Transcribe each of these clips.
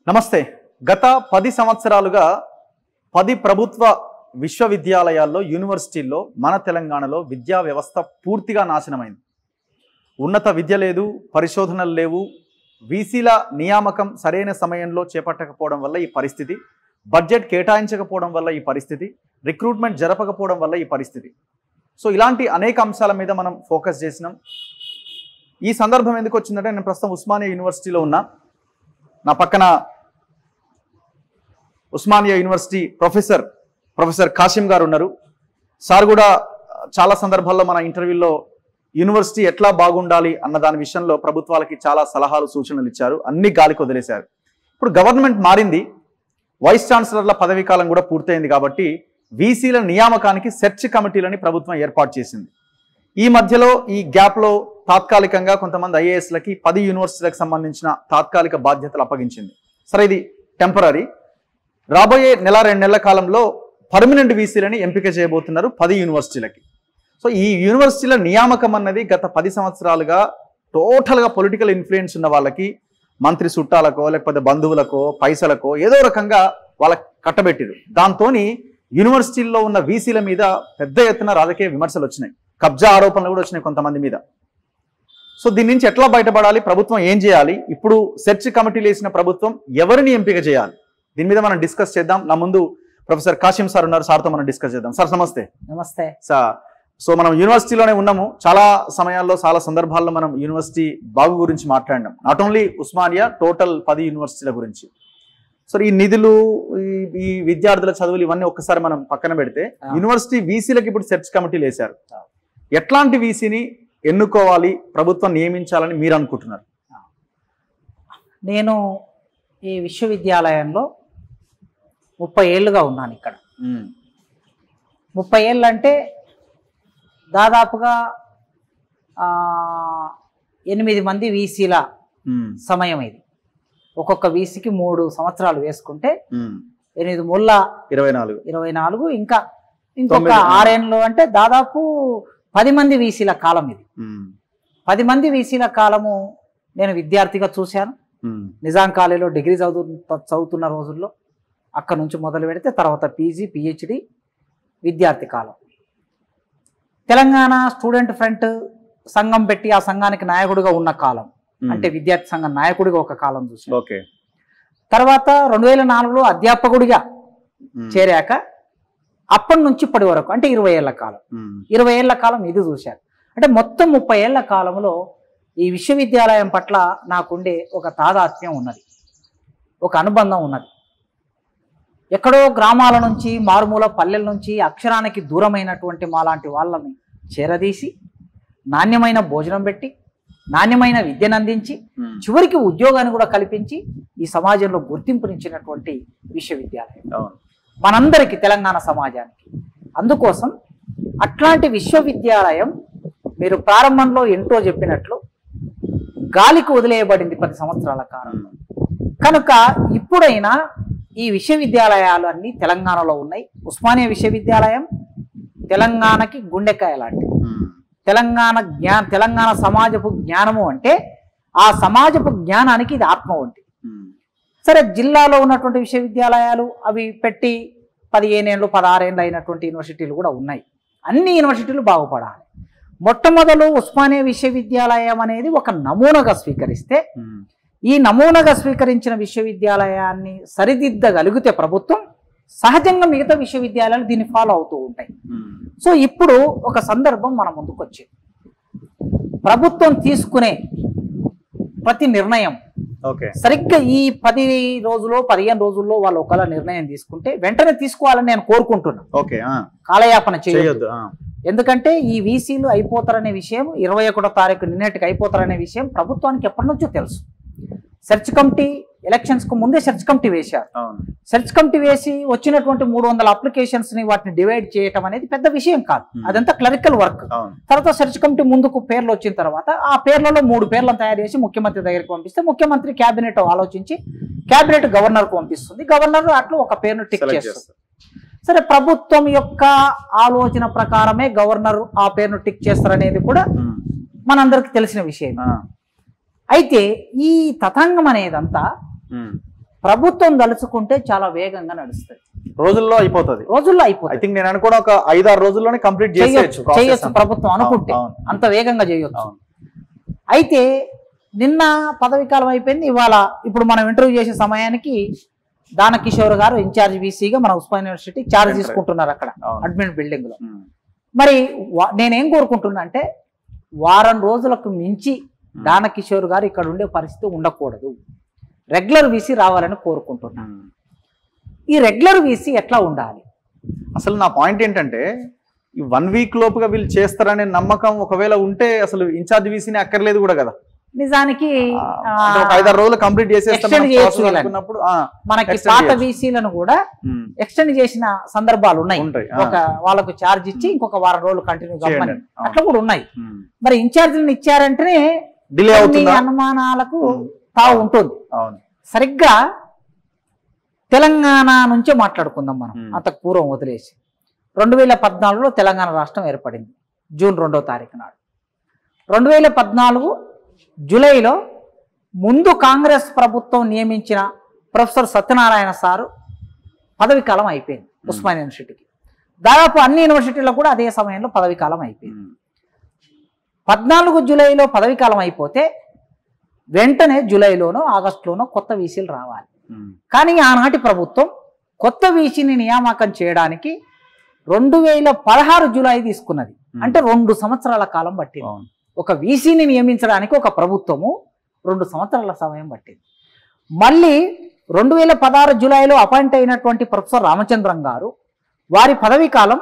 నమస్తే. గత 10 సంవత్సరాలుగా 10 ప్రభుత్వ విశ్వవిద్యాలయాల్లో యూనివర్సిటీల్లో మన తెలంగాణలో విద్యా వ్యవస్థ పూర్తిగా నాశనమైంది. ఉన్నత విద్య లేదు, పరిశోధనలు లేవు, వీసీల నియామకం సరైన సమయంలో చేపట్టకపోవడం వల్ల ఈ పరిస్థితి, బడ్జెట్ కేటాయించకపోవడం వల్ల ఈ పరిస్థితి, రిక్రూట్మెంట్ జరపకపోవడం వల్ల ఈ పరిస్థితి. సో ఇలాంటి అనేక అంశాల మీద మనం ఫోకస్ చేసినాం. ఈ సందర్భం ఎందుకు వచ్చిందంటే నేను ప్రస్తుతం ఉస్మానియా యూనివర్సిటీలో ఉన్నా. నా పక్కన ఉస్మానియా యూనివర్సిటీ ప్రొఫెసర్ కాసిం గారు ఉన్నారు. సార్ కూడా చాలా సందర్భాల్లో మన ఇంటర్వ్యూలో యూనివర్సిటీ ఎట్లా బాగుండాలి అన్న దాని విషయంలో ప్రభుత్వాలకి చాలా సలహాలు సూచనలు ఇచ్చారు. అన్ని గాలికి వదిలేశారు. ఇప్పుడు గవర్నమెంట్ మారింది, వైస్ ఛాన్సలర్ల పదవీ కాలం కూడా పూర్తయింది కాబట్టి వీసీల నియామకానికి సెర్చ్ కమిటీలని ప్రభుత్వం ఏర్పాటు చేసింది. ఈ మధ్యలో ఈ గ్యాప్లో తాత్కాలికంగా కొంతమంది ఐఏఎస్లకి 10 యూనివర్సిటీలకు సంబంధించిన తాత్కాలిక బాధ్యతలు అప్పగించింది. సరే, ఇది టెంపరీ. రాబోయే నెల 2 నెలల కాలంలో పర్మనెంట్ వీసీలని ఎంపిక చేయబోతున్నారు 10 యూనివర్సిటీలకి. సో ఈ యూనివర్సిటీల నియామకం అన్నది గత 10 సంవత్సరాలుగా టోటల్గా పొలిటికల్ ఇన్ఫ్లుయెన్స్ ఉన్న వాళ్ళకి, మంత్రి చుట్టాలకో లేకపోతే బంధువులకో పైసలకో ఏదో రకంగా వాళ్ళకి కట్టబెట్టిరు. దాంతో యూనివర్సిటీల్లో ఉన్న వీసీల మీద పెద్ద ఎత్తున రాజకీయ విమర్శలు వచ్చినాయి, కబ్జా ఆరోపణలు కూడా వచ్చినాయి కొంతమంది మీద. సో దీని నుంచి ఎట్లా బయటపడాలి, ప్రభుత్వం ఏం చేయాలి, ఇప్పుడు సెర్చ్ కమిటీలు వేసిన ప్రభుత్వం ఎవరిని ఎంపిక చేయాలి, దీని మీద మనం డిస్కస్ చేద్దాం. నా ముందు ప్రొఫెసర్ కాసిం సార్ ఉన్నారు, సార్తో మనం డిస్కస్ చేద్దాం. సార్ నమస్తే. నమస్తే సార్. సో మనం యూనివర్సిటీలోనే ఉన్నాము, చాలా సమయాల్లో చాలా సందర్భాల్లో మనం యూనివర్సిటీ బాగు గురించి మాట్లాడినాం. నాట్ ఓన్లీ ఉస్మానియా, టోటల్ 10 యూనివర్సిటీల గురించి. సో ఈ నిధులు, ఈ విద్యార్థుల చదువులు ఇవన్నీ ఒక్కసారి మనం పక్కన పెడితే యూనివర్సిటీ వీసీలకు ఇప్పుడు సెర్చ్ కమిటీలు వేశారు. ఎట్లాంటి వీసీని ఎన్నుకోవాలి, ప్రభుత్వం నియమించాలని మీరు అనుకుంటున్నారు? నేను ఈ విశ్వవిద్యాలయంలో 30 ఏళ్ళుగా ఉన్నాను. ఇక్కడ 30 ఏళ్ళు అంటే దాదాపుగా 8 మంది వీసీల సమయం ఇది. ఒక్కొక్క వీసీకి 3 సంవత్సరాలు వేసుకుంటే 8 మూల 24, ఇంకా ఇంకొక 6 ఏళ్ళు అంటే దాదాపు 10 మంది వీసీల కాలం ఇది. 10 మంది వీసీల కాలము నేను విద్యార్థిగా చూశాను. నిజాం కాలేజీలో డిగ్రీ చదువుతున్న రోజుల్లో అక్కడ నుంచి మొదలు పెడితే తర్వాత పీజీ, పిహెచ్డి, విద్యార్థి కాలం. తెలంగాణ స్టూడెంట్ ఫ్రంట్ సంఘం పెట్టి ఆ సంఘానికి నాయకుడిగా ఉన్న కాలం, అంటే విద్యార్థి సంఘం నాయకుడిగా ఒక కాలం చూసాను. తర్వాత 2004లో అధ్యాపకుడిగా చేరాక అప్పటి నుంచి ఇప్పటి వరకు అంటే 20 ఏళ్ల కాలం, 20 ఏళ్ల కాలం ఇది చూశారు. అంటే మొత్తం 30 ఏళ్ల కాలంలో ఈ విశ్వవిద్యాలయం పట్ల నాకుండే ఒక తాదాత్మ్యం ఉన్నది, ఒక అనుబంధం ఉన్నది. ఎక్కడో గ్రామాల నుంచి, మారుమూల పల్లెల నుంచి అక్షరానికి దూరమైనటువంటి మాలాంటి వాళ్ళని చేరదీసి నాణ్యమైన భోజనం పెట్టి, నాణ్యమైన విద్యను అందించి, చివరికి ఉద్యోగాన్ని కూడా కల్పించి ఈ సమాజంలో గుర్తింపునిచ్చినటువంటి విశ్వవిద్యాలయం మనందరికీ, తెలంగాణ సమాజానికి. అందుకోసం అట్లాంటి విశ్వవిద్యాలయం మీరు ప్రారంభంలో ఎంతో చెప్పినట్లు గాలికి వదిలేయబడింది 10 సంవత్సరాల కాలంలో. కనుక ఇప్పుడైనా ఈ విశ్వవిద్యాలయాలు అన్నీ తెలంగాణలో ఉన్నాయి. ఉస్మానియా విశ్వవిద్యాలయం తెలంగాణకి గుండెకాయ లాంటిది. తెలంగాణ సమాజపు జ్ఞానము అంటే ఆ సమాజపు జ్ఞానానికి ఇది ఆత్మ వంటి. సరే, జిల్లాలో ఉన్నటువంటి విశ్వవిద్యాలయాలు అవి పెట్టి 15 ఏళ్ళు 16 ఏళ్ళు అయినటువంటి యూనివర్సిటీలు కూడా ఉన్నాయి. అన్ని యూనివర్సిటీలు బాగుపడాలి. మొట్టమొదలు ఉస్మానియా విశ్వవిద్యాలయం అనేది ఒక నమూనాగా స్వీకరిస్తే, ఈ నమూనాగా స్వీకరించిన విశ్వవిద్యాలయాన్ని సరిదిద్దగలిగితే ప్రభుత్వం, సహజంగా మిగతా విశ్వవిద్యాలయాలు దీన్ని ఫాలో అవుతూ ఉంటాయి. సో ఇప్పుడు ఒక సందర్భం మన ముందుకు వచ్చింది. ప్రభుత్వం తీసుకునే ప్రతి నిర్ణయం సరిగ్గా ఈ 10 రోజుల్లో 15 రోజుల్లో వాళ్ళు ఒకవేళ నిర్ణయం తీసుకుంటే వెంటనే తీసుకోవాలని నేను కోరుకుంటున్నాను. కాలయాపన చేయొద్దు. ఎందుకంటే ఈ వీసీలు అయిపోతారనే విషయం 21వ తారీఖు నిన్నటికి అయిపోతారనే విషయం ప్రభుత్వానికి ఎప్పటి నుంచో తెలుసు. సెర్చ్ కమిటీ ఎలక్షన్స్ కు ముందే సెర్చ్ కమిటీ వేశారు. సెర్చ్ కమిటీ వేసి వచ్చినటువంటి 300 అప్లికేషన్స్ ని వాటిని డివైడ్ చేయటం అనేది పెద్ద విషయం కాదు, అదంతా క్లరికల్ వర్క్. తర్వాత సెర్చ్ కమిటీ ముందుకు పేర్లు వచ్చిన తర్వాత ఆ పేర్లలో 3 పేర్లను తయారు చేసి ముఖ్యమంత్రి దగ్గరికి పంపిస్తే ముఖ్యమంత్రి క్యాబినెట్ ఆలోచించి క్యాబినెట్ గవర్నర్ కు పంపిస్తుంది. గవర్నర్ అట్లా ఒక పేరును టిక్ చేస్తుంది. సరే, ప్రభుత్వం యొక్క ఆలోచన ప్రకారమే గవర్నర్ ఆ పేరును టిక్ చేస్తారనేది కూడా మనందరికి తెలిసిన విషయం. అయితే ఈ తతంగం అనేదంతా ప్రభుత్వం తలుచుకుంటే చాలా వేగంగా నడుస్తుంది, రోజుల్లో అయిపోతుంది. ఐ థింక్ నేను అనుకోవడం ఒక 5-6 రోజుల్లోనే కంప్లీట్ చేయొచ్చు ప్రభుత్వం అనుకుంటే, అంత వేగంగా చేయొచ్చు. అయితే నిన్న పదవి కాలం అయిపోయింది, ఇవాళ ఇప్పుడు మనం ఇంటర్వ్యూ చేసే సమయానికి దానకిషోర్ గారు ఇన్ఛార్జ్ వీసీగా మన ఉస్మానియా యూనివర్సిటీ ఛార్జ్ తీసుకుంటున్నారు అక్కడ అడ్మిన్ బిల్డింగ్ లో. మరి నేనేం కోరుకుంటున్నా అంటే వారం రోజులకు మించి దానకిషోర్ గారు ఇక్కడ ఉండే పరిస్థితి ఉండకూడదు, రెగ్యులర్ వీసీ రావాలని కోరుకుంటున్నాను. ఈ రెగ్యులర్ వీసీ ఎట్లా ఉండాలి? అసలు నా పాయింట్ ఏంటంటే ఈ 1 వీక్ లోపుగా వీళ్ళు చేస్తారనే నమ్మకం ఒకవేళ ఉంటే అసలు ఇన్ఛార్జ్ వీసీని అక్కర్లేదు కూడా కదా. నిజానికి 5-6 రోజులు కంప్లీట్ చేసేస్తున్నప్పుడు మనకి పాత వీసీలను కూడా ఎక్స్టెండ్ చేసిన సందర్భాలు ఉన్నాయి. వాళ్ళకు ఛార్జ్ ఇచ్చి ఇంకొక వారం రోజులు కంటిన్యూ కావాలి అట్లా కూడా ఉన్నాయి. మరి ఇన్ఛార్జీలను ఇచ్చారంటేనే డిలే అవుతుంది, అనుమానాలకు తావు ఉంటుంది. సరిగ్గా తెలంగాణ నుంచే మాట్లాడుకుందాం మనం, అంతకు పూర్వం వదిలేసి. 2014లో తెలంగాణ రాష్ట్రం ఏర్పడింది జూన్ 2వ తారీఖు నాడు. 2014 జూలైలో ముందు కాంగ్రెస్ ప్రభుత్వం నియమించిన ప్రొఫెసర్ సత్యనారాయణ సారు పదవి కాలం అయిపోయింది ఉస్మానియా యూనివర్సిటీకి. దాదాపు అన్ని యూనివర్సిటీల్లో కూడా అదే సమయంలో పదవి కాలం అయిపోయింది. 14 జూలైలో పదవి కాలం అయిపోతే వెంటనే జూలైలోనో ఆగస్టులోనో కొత్త వీసీలు రావాలి. కానీ ఆనాటి ప్రభుత్వం కొత్త వీసీని నియామకం చేయడానికి 2016 జూలై తీసుకున్నది. అంటే 2 సంవత్సరాల కాలం పట్టింది. ఒక వీసీని నియమించడానికి ఒక ప్రభుత్వము 2 సంవత్సరాల సమయం పట్టింది. మళ్ళీ 2016 జూలైలో అపాయింట్ అయినటువంటి ప్రొఫెసర్ రామచంద్రన్ గారు వారి పదవీ కాలం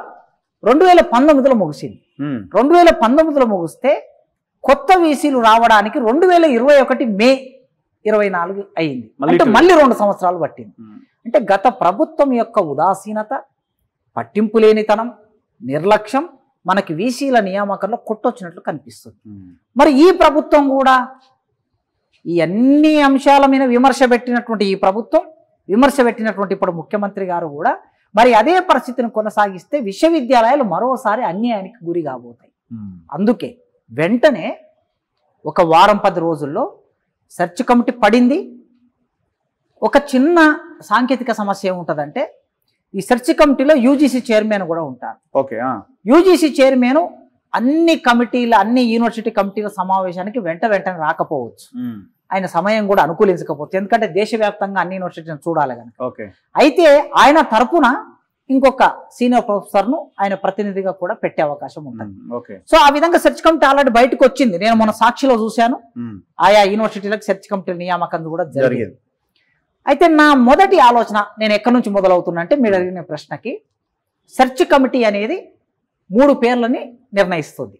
2019లో ముగిసింది. 2019లో ముగిస్తే కొత్త వీసీలు రావడానికి 2021 మే 24 అయింది. అంటే మళ్ళీ 2 సంవత్సరాలు పట్టింది. అంటే గత ప్రభుత్వం యొక్క ఉదాసీనత, పట్టింపు లేనితనం, నిర్లక్ష్యం మనకి వీసీల నియామకంలో కొట్టొచ్చినట్లు కనిపిస్తుంది. మరి ఈ ప్రభుత్వం కూడా ఈ అన్ని అంశాల మీద విమర్శ పెట్టినటువంటి ఈ ప్రభుత్వం, విమర్శ పెట్టినటువంటి ఇప్పుడు ముఖ్యమంత్రి గారు కూడా మరి అదే పరిస్థితిని కొనసాగిస్తే విశ్వవిద్యాలయాలు మరోసారి అన్యాయానికి గురి కాబోతాయి. అందుకే వెంటనే ఒక వారం 10 రోజుల్లో సెర్చ్ కమిటీ పడింది. ఒక చిన్న సాంకేతిక సమస్య ఏముంటుందంటే ఈ సెర్చ్ కమిటీలో యూజీసీ చైర్మన్ కూడా ఉంటారు. యూజీసీ చైర్మన్ అన్ని కమిటీల, అన్ని యూనివర్సిటీ కమిటీల సమావేశానికి వెంటనే రాకపోవచ్చు, ఆయన సమయం కూడా అనుకూలించకపోవచ్చు, ఎందుకంటే దేశవ్యాప్తంగా అన్ని యూనివర్సిటీలను చూడాలి కనుక. అయితే ఆయన తరపున ఇంకొక సీనియర్ ప్రొఫెసర్ను ఆయన ప్రతినిధిగా కూడా పెట్టే అవకాశం ఉంటుంది. సో ఆ విధంగా సెర్చ్ కమిటీ ఆల్రెడీ బయటకు వచ్చింది. నేను మన సాక్షిలో చూశాను, ఆయా యూనివర్సిటీలకు సెర్చ్ కమిటీ నియామకం కూడా జరిగింది. అయితే నా మొదటి ఆలోచన నేను ఎక్కడి నుంచి మొదలవుతున్నా అంటే మీరు అడిగిన ప్రశ్నకి, సెర్చ్ కమిటీ అనేది 3 పేర్లని నిర్ణయిస్తుంది.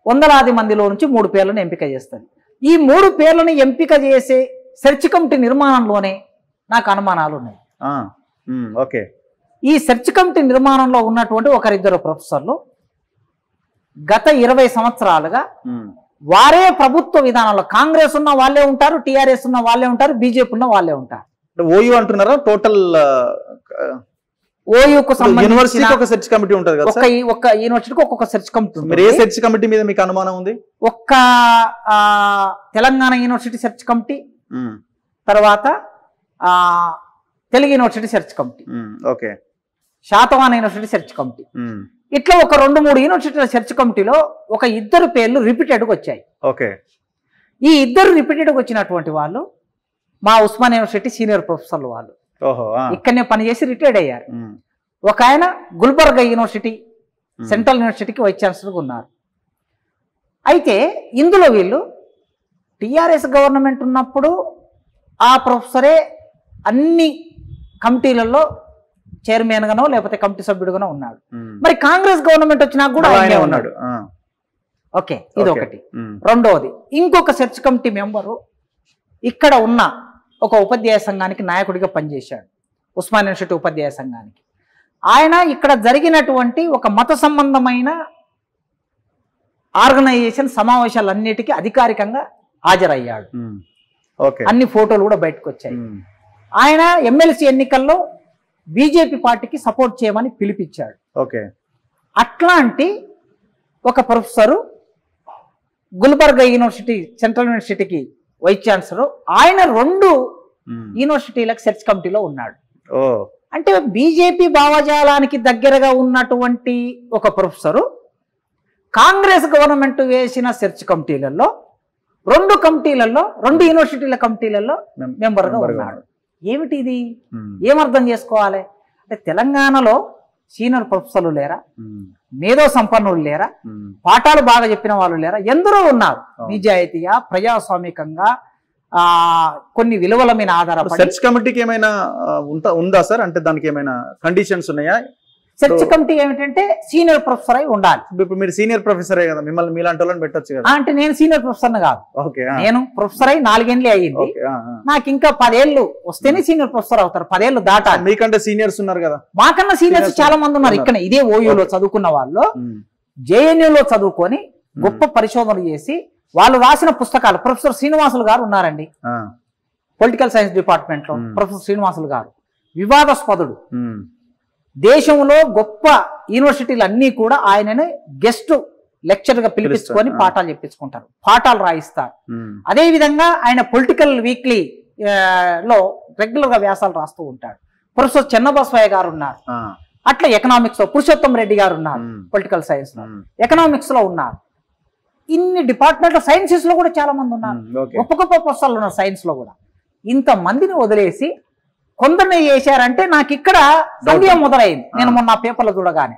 వందలాది మందిలో నుంచి 3 పేర్లను ఎంపిక చేస్తుంది. ఈ 3 పేర్లను ఎంపిక చేసే సెర్చ్ కమిటీ నిర్మాణంలోనే నాకు అనుమానాలు ఉన్నాయి. ఈ సెర్చ్ కమిటీ నిర్మాణంలో ఉన్నటువంటి 1-2 ప్రొఫెసర్లు గత 20 సంవత్సరాలుగా వారే ప్రభుత్వ విధానంలో, కాంగ్రెస్ ఉన్న వాళ్ళే ఉంటారు, టిఆర్ఎస్ ఉన్న వాళ్ళే ఉంటారు, బీజేపీ ఉన్న వాళ్ళే ఉంటారు. ఓయూ అంటున్నారా? టోటల్ ఓయూకు యూనివర్సిటీకి ఒక సెర్చ్ కమిటీ ఉంటుంది కదా? ఒక్క యూనివర్సిటీకి ఒక్కొక్క సెర్చ్ కమిటీ ఉంటుంది. ఏ సెర్చ్ కమిటీ మీద మీకు అనుమానం ఉంది? ఒక్క తెలంగాణ యూనివర్సిటీ సెర్చ్ కమిటీ, తర్వాత Telugu university search committee, Satavahana university search committee, ఇట్లా ఒక 2-3 యూనివర్సిటీల సెర్చ్ కమిటీలో ఒక 2 పేర్లు రిపీటెడ్గా వచ్చాయి. ఈ 2 రిపీటెడ్గా వచ్చినటువంటి వాళ్ళు మా ఉస్మానియా యూనివర్సిటీ సీనియర్ ప్రొఫెసర్లు, వాళ్ళు ఇక్కడనే పనిచేసి రిటైర్డ్ అయ్యారు. ఒక ఆయన గుల్బర్గా యూనివర్సిటీ సెంట్రల్ యూనివర్సిటీకి వైస్ ఛాన్సలర్గా ఉన్నారు. అయితే ఇందులో వీళ్ళు టిఆర్ఎస్ గవర్నమెంట్ ఉన్నప్పుడు ఆ ప్రొఫెసరే అన్ని కమిటీలలో చైర్మన్ గానో లేకపోతే కమిటీ సభ్యుడుగానో ఉన్నాడు. మరి కాంగ్రెస్ గవర్నమెంట్ వచ్చినా కూడా ఆయనే ఉన్నాడు. ఓకే, ఇది ఒకటి. రెండవది, ఇంకొక సెర్చ్ కమిటీ మెంబరు ఇక్కడ ఉన్న ఒక ఉపాధ్యాయ సంఘానికి నాయకుడిగా పనిచేశాడు, ఉస్మానియా యూనివర్సిటీ ఉపాధ్యాయ సంఘానికి. ఆయన ఇక్కడ జరిగినటువంటి ఒక మత సంబంధమైన ఆర్గనైజేషన్ సమావేశాలన్నిటికీ అధికారికంగా హాజరయ్యాడు. అన్ని ఫోటోలు కూడా బయటకు వచ్చాయి. ఆయన ఎమ్మెల్సీ ఎన్నికల్లో బీజేపీ పార్టీకి సపోర్ట్ చేయమని పిలిపించాడు. అట్లాంటి ఒక ప్రొఫెసరు గుల్బర్గా యూనివర్సిటీ సెంట్రల్ యూనివర్సిటీకి వైస్ ఛాన్సలర్, ఆయన 2 యూనివర్సిటీలకు సెర్చ్ కమిటీలో ఉన్నాడు. అంటే బీజేపీ భావజాలానికి దగ్గరగా ఉన్నటువంటి ఒక ప్రొఫెసరు కాంగ్రెస్ గవర్నమెంట్ వేసిన సెర్చ్ కమిటీలలో 2 యూనివర్సిటీల కమిటీలలో మెంబర్గా ఉన్నాడు. ఏమిటి ఇది? ఏమర్థం చేసుకోవాలి అంటే తెలంగాణలో సీనియర్ ప్రొఫెసర్లు లేరా, మేధో సంపన్నులు లేరా, పాఠాలు బాగా చెప్పిన వాళ్ళు లేరా? ఎందరో ఉన్నారు. నిజాయితీగా ప్రజాస్వామికంగా కొన్ని విలువల మీద ఆధారపడి. సెర్చ్ కమిటీకి ఏమైనా ఉందా సార్? అంటే దానికి ఏమైనా కండిషన్స్ ఉన్నాయా? సెర్చ్ కమిటీ ఏమిటంటే సీనియర్ ప్రొఫెసర్ అయి ఉండాలి. ఇప్పుడు మీరు సీనియర్ ప్రొఫెసరే కదా, మిమ్మల్ని మీలాంటి వాళ్ళని పెట్టొచ్చు కదా. అంటే నేను సీనియర్ ప్రొఫెసర్ కాదు, నేను ప్రొఫెసర్ అయి 4 ఏళ్ళే అయ్యింది. నాకు ఇంకా 10 ఏళ్ళు వస్తేనే సీనియర్ ప్రొఫెసర్ అవుతారు. 10 ఏళ్ళు దాటాలి. మీకంటే సీనియర్స్ ఉన్నారు కదా. మాకన్నా సీనియర్స్ చాలా మంది ఉన్నారు. ఇక్కడ ఇదే ఓయూలో చదువుకున్న వాళ్ళు జేఎన్యూలో చదువుకొని గొప్ప పరిశోధనలు చేసి వాళ్ళు రాసిన పుస్తకాలు. ప్రొఫెసర్ శ్రీనివాసులు గారు ఉన్నారండి, పొలిటికల్ సైన్స్ డిపార్ట్మెంట్ లో. ప్రొఫెసర్ శ్రీనివాసులు గారు వివాదాస్పదుడు. దేశంలో గొప్ప యూనివర్సిటీలు అన్ని కూడా ఆయనని గెస్ట్ లెక్చర్ గా పిలిపించుకొని పాఠాలు చెప్పించుకుంటారు, పాఠాలు రాయిస్తారు. అదే విధంగా ఆయన పొలిటికల్ వీక్లీ లో రెగ్యులర్ గా వ్యాసాలు రాస్తూ ఉంటాడు. ప్రొఫెసర్ చెన్నబసవయ్య గారు ఉన్నారు. అట్లా ఎకనామిక్స్ లో పురుషోత్తం రెడ్డి గారు ఉన్నారు, పొలిటికల్ సైన్స్ లో. ఎకనామిక్స్ లో ఉన్నారు. ఇన్ని డిపార్ట్మెంట్ సైన్సెస్ లో కూడా చాలా మంది ఉన్నారు. గొప్ప గొప్ప ప్రొఫెసర్లు ఉన్నారు సైన్స్ లో కూడా. ఇంత మందిని వదిలేసి కొందరిని చేశారంటే నాకు ఇక్కడ సందేహం మొదలైంది. నేను మొన్న పేపర్లో చూడగానే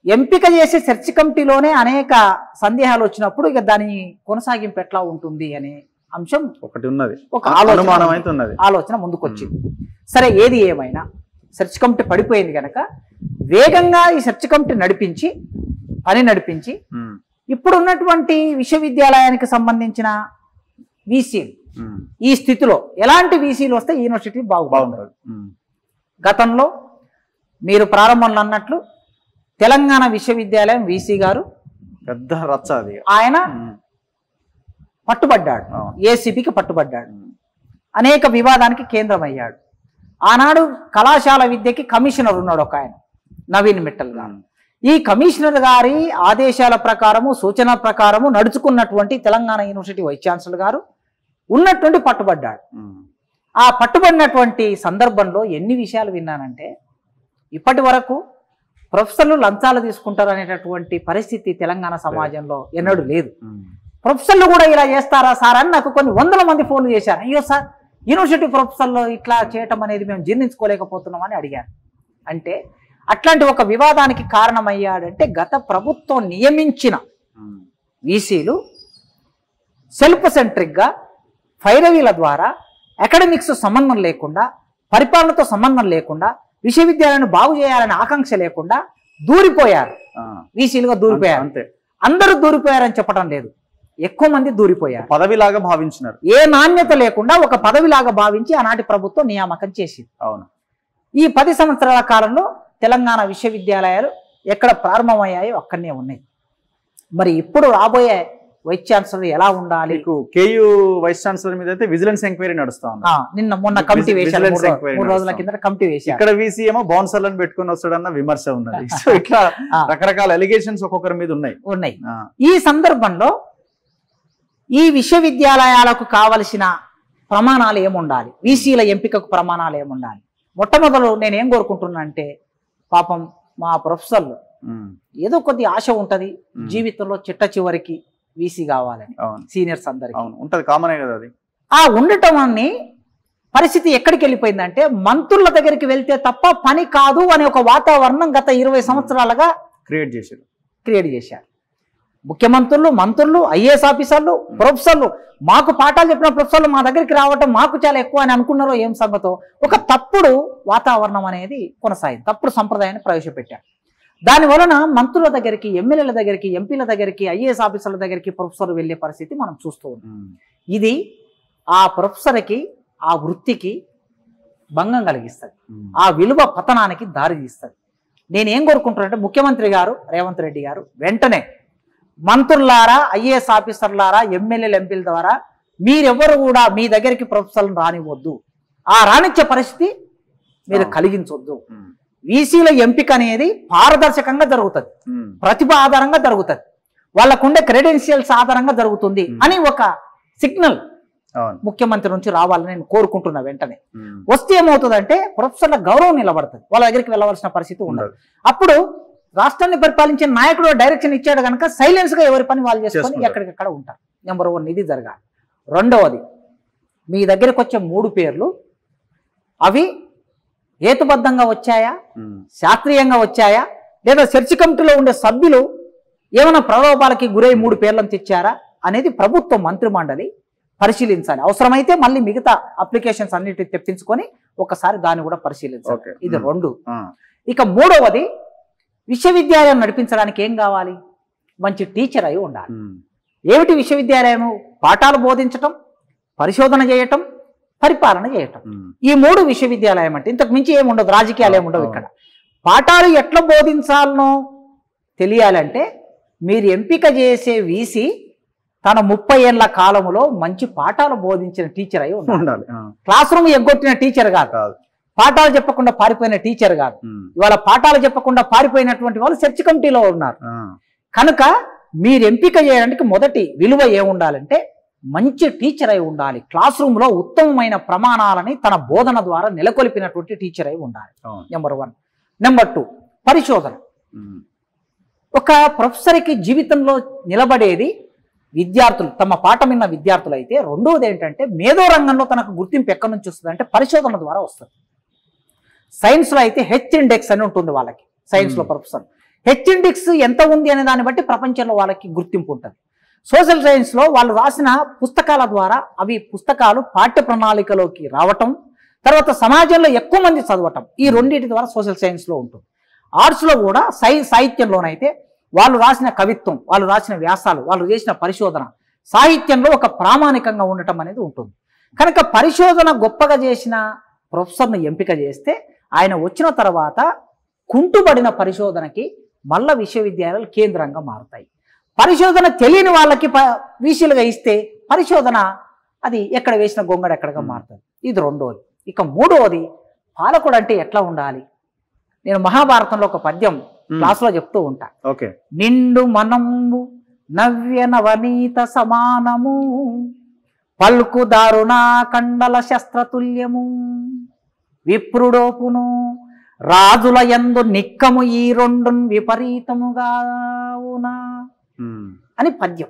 ఎంపిక చేసే సెర్చ్ కమిటీలోనే అనేక సందేహాలు వచ్చినప్పుడు ఇక దాని కొనసాగింపు ఎట్లా ఉంటుంది అనే అంశం ఒకటి ఉన్నది, ఒక ఆలోచన ముందుకు వచ్చింది. సరే, ఏది ఏమైనా సెర్చ్ కమిటీ పడిపోయింది కనుక వేగంగా ఈ సెర్చ్ కమిటీ నడిపించి ఇప్పుడు ఉన్నటువంటి విశ్వవిద్యాలయానికి సంబంధించిన వీసీలు ఈ స్థితిలో ఎలాంటి వీసీలు వస్తే యూనివర్సిటీ బాగుంటుంది. గతంలో మీరు ప్రారంభంలో అన్నట్లు తెలంగాణ విశ్వవిద్యాలయం వీసీ గారు పెద్ద రచ్చ అది. ఆయన పట్టుబడ్డాడు, ఏసీబీకి పట్టుబడ్డాడు, అనేక వివాదానికి కేంద్రమయ్యాడు. ఆనాడు కళాశాల విద్యకి కమిషనర్ ఉన్నాడు ఒక ఆయన, నవీన్ మిట్టల్ గారు. ఈ కమిషనర్ గారి ఆదేశాల ప్రకారము, సూచన ప్రకారము నడుచుకున్నటువంటి తెలంగాణ యూనివర్సిటీ వైస్ ఛాన్సలర్ గారు ఉన్నటువంటి పట్టుబడ్డాడు. ఆ పట్టుబడినటువంటి సందర్భంలో ఎన్ని విషయాలు విన్నానంటే, ఇప్పటి వరకు ప్రొఫెసర్లు లంచాలు తీసుకుంటారు అనేటటువంటి పరిస్థితి తెలంగాణ సమాజంలో ఎన్నడూ లేదు. ప్రొఫెసర్లు కూడా ఇలా చేస్తారా సార్ అని నాకు కొన్ని 100 మంది ఫోన్లు చేశారు. అయ్యో సార్, యూనివర్సిటీ ప్రొఫెసర్లు ఇట్లా చేయటం అనేది మేము జీర్ణించుకోలేకపోతున్నామని అడిగారు. అంటే అట్లాంటి ఒక వివాదానికి కారణమయ్యాడంటే గత ప్రభుత్వం నియమించిన వీసీలు సెల్ఫ్ సెంట్రిక్గా ఫైరవీల ద్వారా అకాడమిక్స్ సంబంధం లేకుండా, పరిపాలనతో సంబంధం లేకుండా, విశ్వవిద్యాలయాన్ని బాగు చేయాలనే ఆకాంక్ష లేకుండా దూరిపోయారు. వీసీలుగా దూరిపోయారు. అందరూ దూరిపోయారని చెప్పడం లేదు, ఎక్కువ మంది దూరిపోయారు. పదవిలాగా భావించినారు. ఏ నాణ్యత లేకుండా ఒక పదవిలాగా భావించి ఆనాటి ప్రభుత్వం నియామకం చేసింది. అవును. ఈ 10 సంవత్సరాల కాలంలో తెలంగాణ విశ్వవిద్యాలయాలు ఎక్కడ ప్రారంభమయ్యాయో అక్కడనే ఉన్నాయి. మరి ఇప్పుడు రాబోయే వైస్ ఛాన్సలర్ ఎలా ఉండాలి? కేయూ వైస్ ఛాన్సలర్ మీద అయితే విజిలెన్స్ ఎంక్వైరీ నడుస్తా ఉంది. మొన్న కమిటీ వేశారు, 3 రోజుల కింద కమిటీ వేశారు. ఇక్కడ వీసీ ఏమో బౌన్సర్లను పెట్టుకుని వస్తాడన్న విమర్శ ఉన్నది. సో ఇట్లా రకరకాల ఎలిగేషన్స్ ఒక్కొక్కరి మీద ఉన్నాయి. ఈ సందర్భంలో ఈ విశ్వవిద్యాలయాలకు కావలసిన ప్రమాణాలు ఏముండాలి, వీసీల ఎంపికకు ప్రమాణాలు ఏముండాలి? మొట్టమొదలు నేనేం కోరుకుంటున్నా అంటే, పాపం మా ప్రొఫెసర్లు ఏదో కొద్ది ఆశ ఉంటది జీవితంలో, చిట్ట చివరికి వీసీ కావాలని సీనియర్స్ అందరికి ఉంటది, కామనే కదా అది. ఆ ఉండటం అన్ని పరిస్థితి ఎక్కడికి వెళ్ళిపోయిందంటే, మంత్రుల దగ్గరికి వెళ్తే తప్ప పని కాదు అనే ఒక వాతావరణం గత 20 సంవత్సరాలుగా క్రియేట్ చేశారు. ముఖ్యమంత్రులు, మంత్రులు, ఐఏఎస్ ఆఫీసర్లు, ప్రొఫెసర్లు, మాకు పాఠాలు చెప్పిన ప్రొఫెసర్లు మా దగ్గరికి రావటం మాకు చాలా ఎక్కువ అని అనుకున్నారో ఏం సంగతో ఒక తప్పుడు వాతావరణం అనేది కొనసాగింది. తప్పుడు సంప్రదాయాన్ని ప్రవేశపెట్టారు. దాని వలన మంత్రుల దగ్గరికి, ఎమ్మెల్యేల దగ్గరికి, ఎంపీల దగ్గరికి, ఐఏఎస్ ఆఫీసర్ల దగ్గరికి ప్రొఫెసర్లు వెళ్లే పరిస్థితి మనం చూస్తూ ఉన్నాం. ఇది ఆ ప్రొఫెసర్కి, ఆ వృత్తికి భంగం కలిగిస్తుంది, ఆ విలువ పతనానికి దారి తీస్తుంది. నేనేం కోరుకుంటున్నానంటే, ముఖ్యమంత్రి గారు రేవంత్ రెడ్డి గారు వెంటనే మంత్రులారా, ఐఏఎస్ ఆఫీసర్లారా, ఎమ్మెల్యేలు, ఎంపీల ద్వారా మీరెవరు కూడా మీ దగ్గరికి ప్రొఫెసర్లను రానివ్వద్దు, ఆ రానిచ్చే పరిస్థితి మీరు కలిగించొద్దు. వీసీల ఎంపిక అనేది పారదర్శకంగా జరుగుతుంది, ప్రతిభ ఆధారంగా జరుగుతుంది, వాళ్ళకుండే క్రెడెన్షియల్స్ ఆధారంగా జరుగుతుంది అని ఒక సిగ్నల్ ముఖ్యమంత్రి నుంచి రావాలని నేను కోరుకుంటున్నా. వెంటనే వస్తే ఏమవుతుందంటే ప్రొఫెసర్ల గౌరవం నిలబడుతుంది, వాళ్ళ దగ్గరికి వెళ్ళవలసిన పరిస్థితి ఉండదు. అప్పుడు రాష్ట్రాన్ని పరిపాలించే నాయకుడు డైరెక్షన్ ఇచ్చాడు కనుక సైలెన్స్ గా ఎవరి పని వాళ్ళు చేసుకొని ఎక్కడికక్కడ ఉంటారు. నెంబర్ 1 ఇది జరగాలి. రెండవది, మీ దగ్గరకు వచ్చే 3 పేర్లు అవి హేతుబద్ధంగా వచ్చాయా, శాస్త్రీయంగా వచ్చాయా, లేదా సెర్చ్ కమిటీలో ఉండే సభ్యులు ఏమైనా ప్రలోభాలకి గురై 3 పేర్లను తెచ్చారా అనేది ప్రభుత్వ మంత్రి మండలి పరిశీలించాలి. అవసరమైతే మళ్ళీ మిగతా అప్లికేషన్స్ అన్నిటిని తెప్పించుకొని ఒకసారి దాన్ని కూడా పరిశీలించాలి. ఇది 2. ఇక 3వది, విశ్వవిద్యాలయం నడిపించడానికి ఏం కావాలి? మంచి టీచర్ అయి ఉండాలి. ఏమిటి విశ్వవిద్యాలయము? పాఠాలు బోధించటం, పరిశోధన చేయటం, పరిపాలన చేయటం. ఈ 3 విశ్వవిద్యాలయం అంటే ఇంతకు మించి ఏమి ఉండదు, రాజకీయాలు ఏమి ఉండవు. ఇక్కడ పాఠాలు ఎట్లా బోధించాలనో తెలియాలంటే మీరు ఎంపిక చేసే వీసీ తన 30 ఏళ్ల కాలంలో మంచి పాఠాలు బోధించిన టీచర్ అయి ఉండాలి. క్లాస్ రూమ్ ఎగ్గొట్టిన టీచర్ కాదు, పాఠాలు చెప్పకుండా పారిపోయిన టీచర్ కాదు. ఇవాళ పాఠాలు చెప్పకుండా పారిపోయినటువంటి వాళ్ళు సెర్చ్ కమిటీలో ఉన్నారు. కనుక మీరు ఎంపిక చేయడానికి మొదటి విలువ ఏముండాలంటే మంచి టీచర్ అయి ఉండాలి. క్లాస్ రూమ్ లో ఉత్తమమైన ప్రమాణాలని తన బోధన ద్వారా నెలకొల్పినటువంటి టీచర్ అయి ఉండాలి. నెంబర్ 1. నెంబర్ 2, పరిశోధన. ఒక ప్రొఫెసర్కి జీవితంలో నిలబడేది విద్యార్థులు, తమ పాఠం విన్న విద్యార్థులు అయితే. రెండవది ఏంటంటే మేధో రంగంలో తనకు గుర్తింపు ఎక్కడి నుంచి వస్తుంది అంటే పరిశోధన ద్వారా వస్తుంది. సైన్స్లో అయితే హెచ్ ఇండెక్స్ అని ఉంటుంది వాళ్ళకి. సైన్స్లో ప్రొఫెసర్ హెచ్ ఇండెక్స్ ఎంత ఉంది అనే దాన్ని బట్టి ప్రపంచంలో వాళ్ళకి గుర్తింపు ఉంటుంది. సోషల్ సైన్స్లో వాళ్ళు రాసిన పుస్తకాల ద్వారా అవి పుస్తకాలు పాఠ్య ప్రణాళికలోకి రావటం, తర్వాత సమాజంలో ఎక్కువ మంది చదవటం, ఈ రెండింటి ద్వారా సోషల్ సైన్స్లో ఉంటుంది. ఆర్ట్స్లో కూడా సాహిత్యంలోనైతే వాళ్ళు రాసిన కవిత్వం, వాళ్ళు రాసిన వ్యాసాలు, వాళ్ళు చేసిన పరిశోధన సాహిత్యంలో ఒక ప్రామాణికంగా ఉండటం అనేది ఉంటుంది. కనుక పరిశోధన గొప్పగా చేసిన ప్రొఫెసర్ను ఎంపిక చేస్తే ఆయన వచ్చిన తర్వాత కుంటుబడిన పరిశోధనకి మళ్ళా విశ్వవిద్యాలయాలు కేంద్రంగా మారుతాయి. పరిశోధన తెలియని వాళ్ళకి వీసీలుగా ఇస్తే పరిశోధన అది ఎక్కడ వేసిన గొంగడ ఎక్కడగా మారుతుంది. ఇది 2వది. ఇక 3వది, పాలకుడు అంటే ఎట్లా ఉండాలి? నేను మహాభారతంలో ఒక పద్యం క్లాసులో చెప్తూ ఉంటా. నిండు మనము నవ్య నవనీత సమానము, పల్కు దారుణా కండల శస్త్రతుల్యము, విప్రుడోపును రాజుల యందు నిక్కము ఈ 2 విపరీతముగావునా అని పద్యం.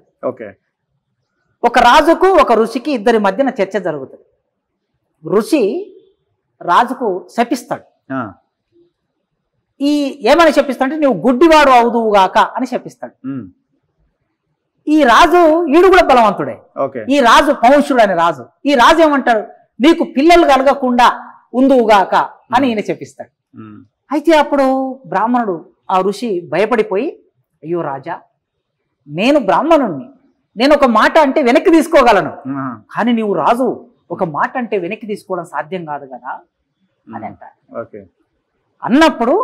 ఒక రాజుకు ఒక ఋషికి ఇద్దరి మధ్యన చర్చ జరుగుతుంది. ఋషి రాజుకు శపిస్తాడు. ఏమని శపిస్తాడంటే నువ్వు గుడ్డివాడు అవుదువుగాక అని శపిస్తాడు. ఈ రాజు ఈడు కూడా బలవంతుడే. ఈ రాజు పౌరుషుడు అనే రాజు. ఈ రాజు ఏమంటాడు, నీకు పిల్లలు కలగకుండా ఉందువుగాక అని ఈయన చెప్పిస్తాడు. అయితే అప్పుడు బ్రాహ్మణుడు ఆ ఋషి భయపడిపోయి, అయ్యో రాజా, నేను బ్రాహ్మణుణ్ణి, నేను ఒక మాట అంటే వెనక్కి తీసుకోగలను, కానీ నీవు రాజు ఒక మాట అంటే వెనక్కి తీసుకోవడం సాధ్యం కాదు కదా అని అంటాడు. అన్నప్పుడు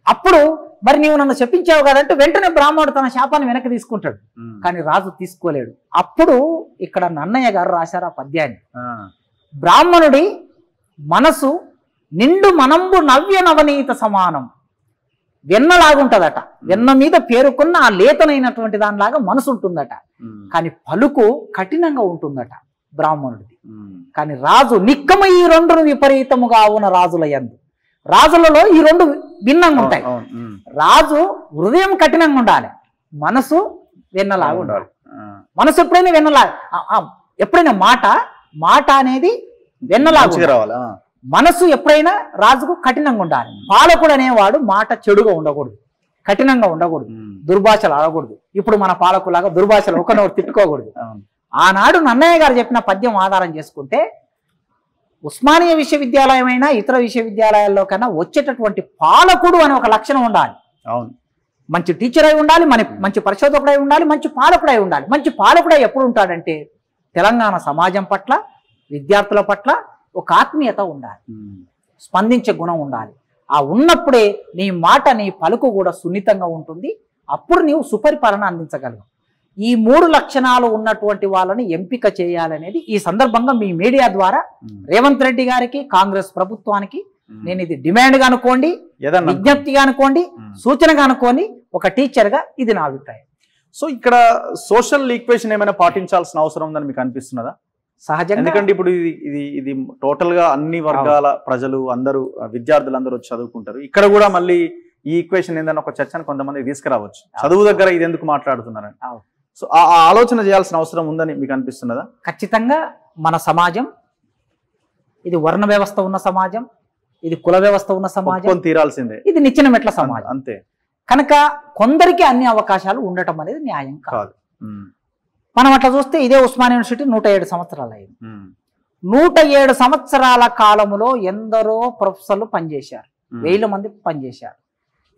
అప్పుడు మరి నీవు నన్ను చెప్పించావు కదంటే వెంటనే బ్రాహ్మణుడు తన శాపాన్ని వెనక్కి తీసుకుంటాడు. కానీ రాజు తీసుకోలేడు. అప్పుడు ఇక్కడ నన్నయ్య గారు రాశారు ఆ పద్యాన్ని. బ్రాహ్మణుడి మనసు నిండు మనంబు నవ్య నవనీత సమానం, వెన్నలాగుంటదట. వెన్న మీద పేరుకున్న ఆ లేతనైనటువంటి దానిలాగా మనసు ఉంటుందట. కానీ పలుకు కఠినంగా ఉంటుందట బ్రాహ్మణుడిది. కానీ రాజు నిక్కమ ఈ 2 విపరీతముగా ఉన్న రాజుల యందు. రాజులలో ఈ 2 భిన్నంగా ఉంటాయి. రాజు హృదయం కఠినంగా ఉండాలి, మనసు వెన్నలాగా ఉండాలి. మనసు ఎప్పుడైనా ఎప్పుడైనా మాట అనేది వెన్నలాగా, మనసు ఎప్పుడైనా రాజుకు కఠినంగా ఉండాలి. పాలకుడు అనేవాడు మాట చెడుగా ఉండకూడదు, కఠినంగా ఉండకూడదు, దుర్భాషలు ఆడకూడదు. ఇప్పుడు మన పాలకులాగా దుర్భాషలు ఒకరినొకరు తిట్టుకోకూడదు. ఆనాడు నన్నయ్య గారు చెప్పిన పద్యం ఆధారం చేసుకుంటే ఉస్మానియా విశ్వవిద్యాలయం అయినా ఇతర విశ్వవిద్యాలయాల్లో కన్నా వచ్చేటటువంటి పాలకుడు అనే ఒక లక్షణం ఉండాలి. మంచి టీచర్ అయి ఉండాలి, మంచి పరిశోధకుడై ఉండాలి, మంచి పాలకుడై ఉండాలి. మంచి పాలకుడై ఎప్పుడు ఉంటాడంటే తెలంగాణ సమాజం పట్ల, విద్యార్థుల పట్ల ఒక ఆత్మీయత ఉండాలి, స్పందించే గుణం ఉండాలి. ఆ ఉన్నప్పుడే నీ మాట, నీ పలుకు కూడా సున్నితంగా ఉంటుంది. అప్పుడు నీవు సుపరిపాలన అందించగలవు. ఈ 3 లక్షణాలు ఉన్నటువంటి వాళ్ళని ఎంపిక చేయాలనేది ఈ సందర్భంగా మీ మీడియా ద్వారా రేవంత్ రెడ్డి గారికి, కాంగ్రెస్ ప్రభుత్వానికి నేను ఇది డిమాండ్గా అనుకోండి, విజ్ఞప్తిగా అనుకోండి, సూచనగా అనుకోండి, ఒక టీచర్గా ఇది నా అభిప్రాయం. సో ఇక్కడ సోషల్ ఈక్వేషన్ ఏమైనా పాటించాల్సిన అవసరం ఉందని మీకు అనిపిస్తున్నదా? సహజంగా. ఎందుకంటే ఇప్పుడు ఇది టోటల్ గా అన్ని వర్గాల ప్రజలు అందరూ విద్యార్థులు అందరూ వచ్చి చదువుకుంటారు. ఇక్కడ కూడా మళ్ళీ ఈ ఈక్వేషన్ ఏందని ఒక చర్చను కొంతమంది తీసుకురావచ్చు. చదువు దగ్గర ఇది ఎందుకు మాట్లాడుతున్నారని. సో ఆ ఆలోచన చేయాల్సిన అవసరం ఉందని మీకు అనిపిస్తున్నదా? ఖచ్చితంగా మన సమాజం ఇది వర్ణ వ్యవస్థ ఉన్న సమాజం, ఇది కుల వ్యవస్థ ఉన్న సమాజం, తీరాల్సిందే. ఇది నిచ్చెన మెట్ల సమాజం. అంతే. కనుక కొందరికి అన్ని అవకాశాలు ఉండటం అనేది న్యాయం కాదు. మనం అట్లా చూస్తే ఇదే ఉస్మానియా యూనివర్సిటీ 107 సంవత్సరాలు అయింది. 107 సంవత్సరాల కాలంలో ఎందరో ప్రొఫెసర్లు పనిచేశారు, 1000 మంది పనిచేశారు.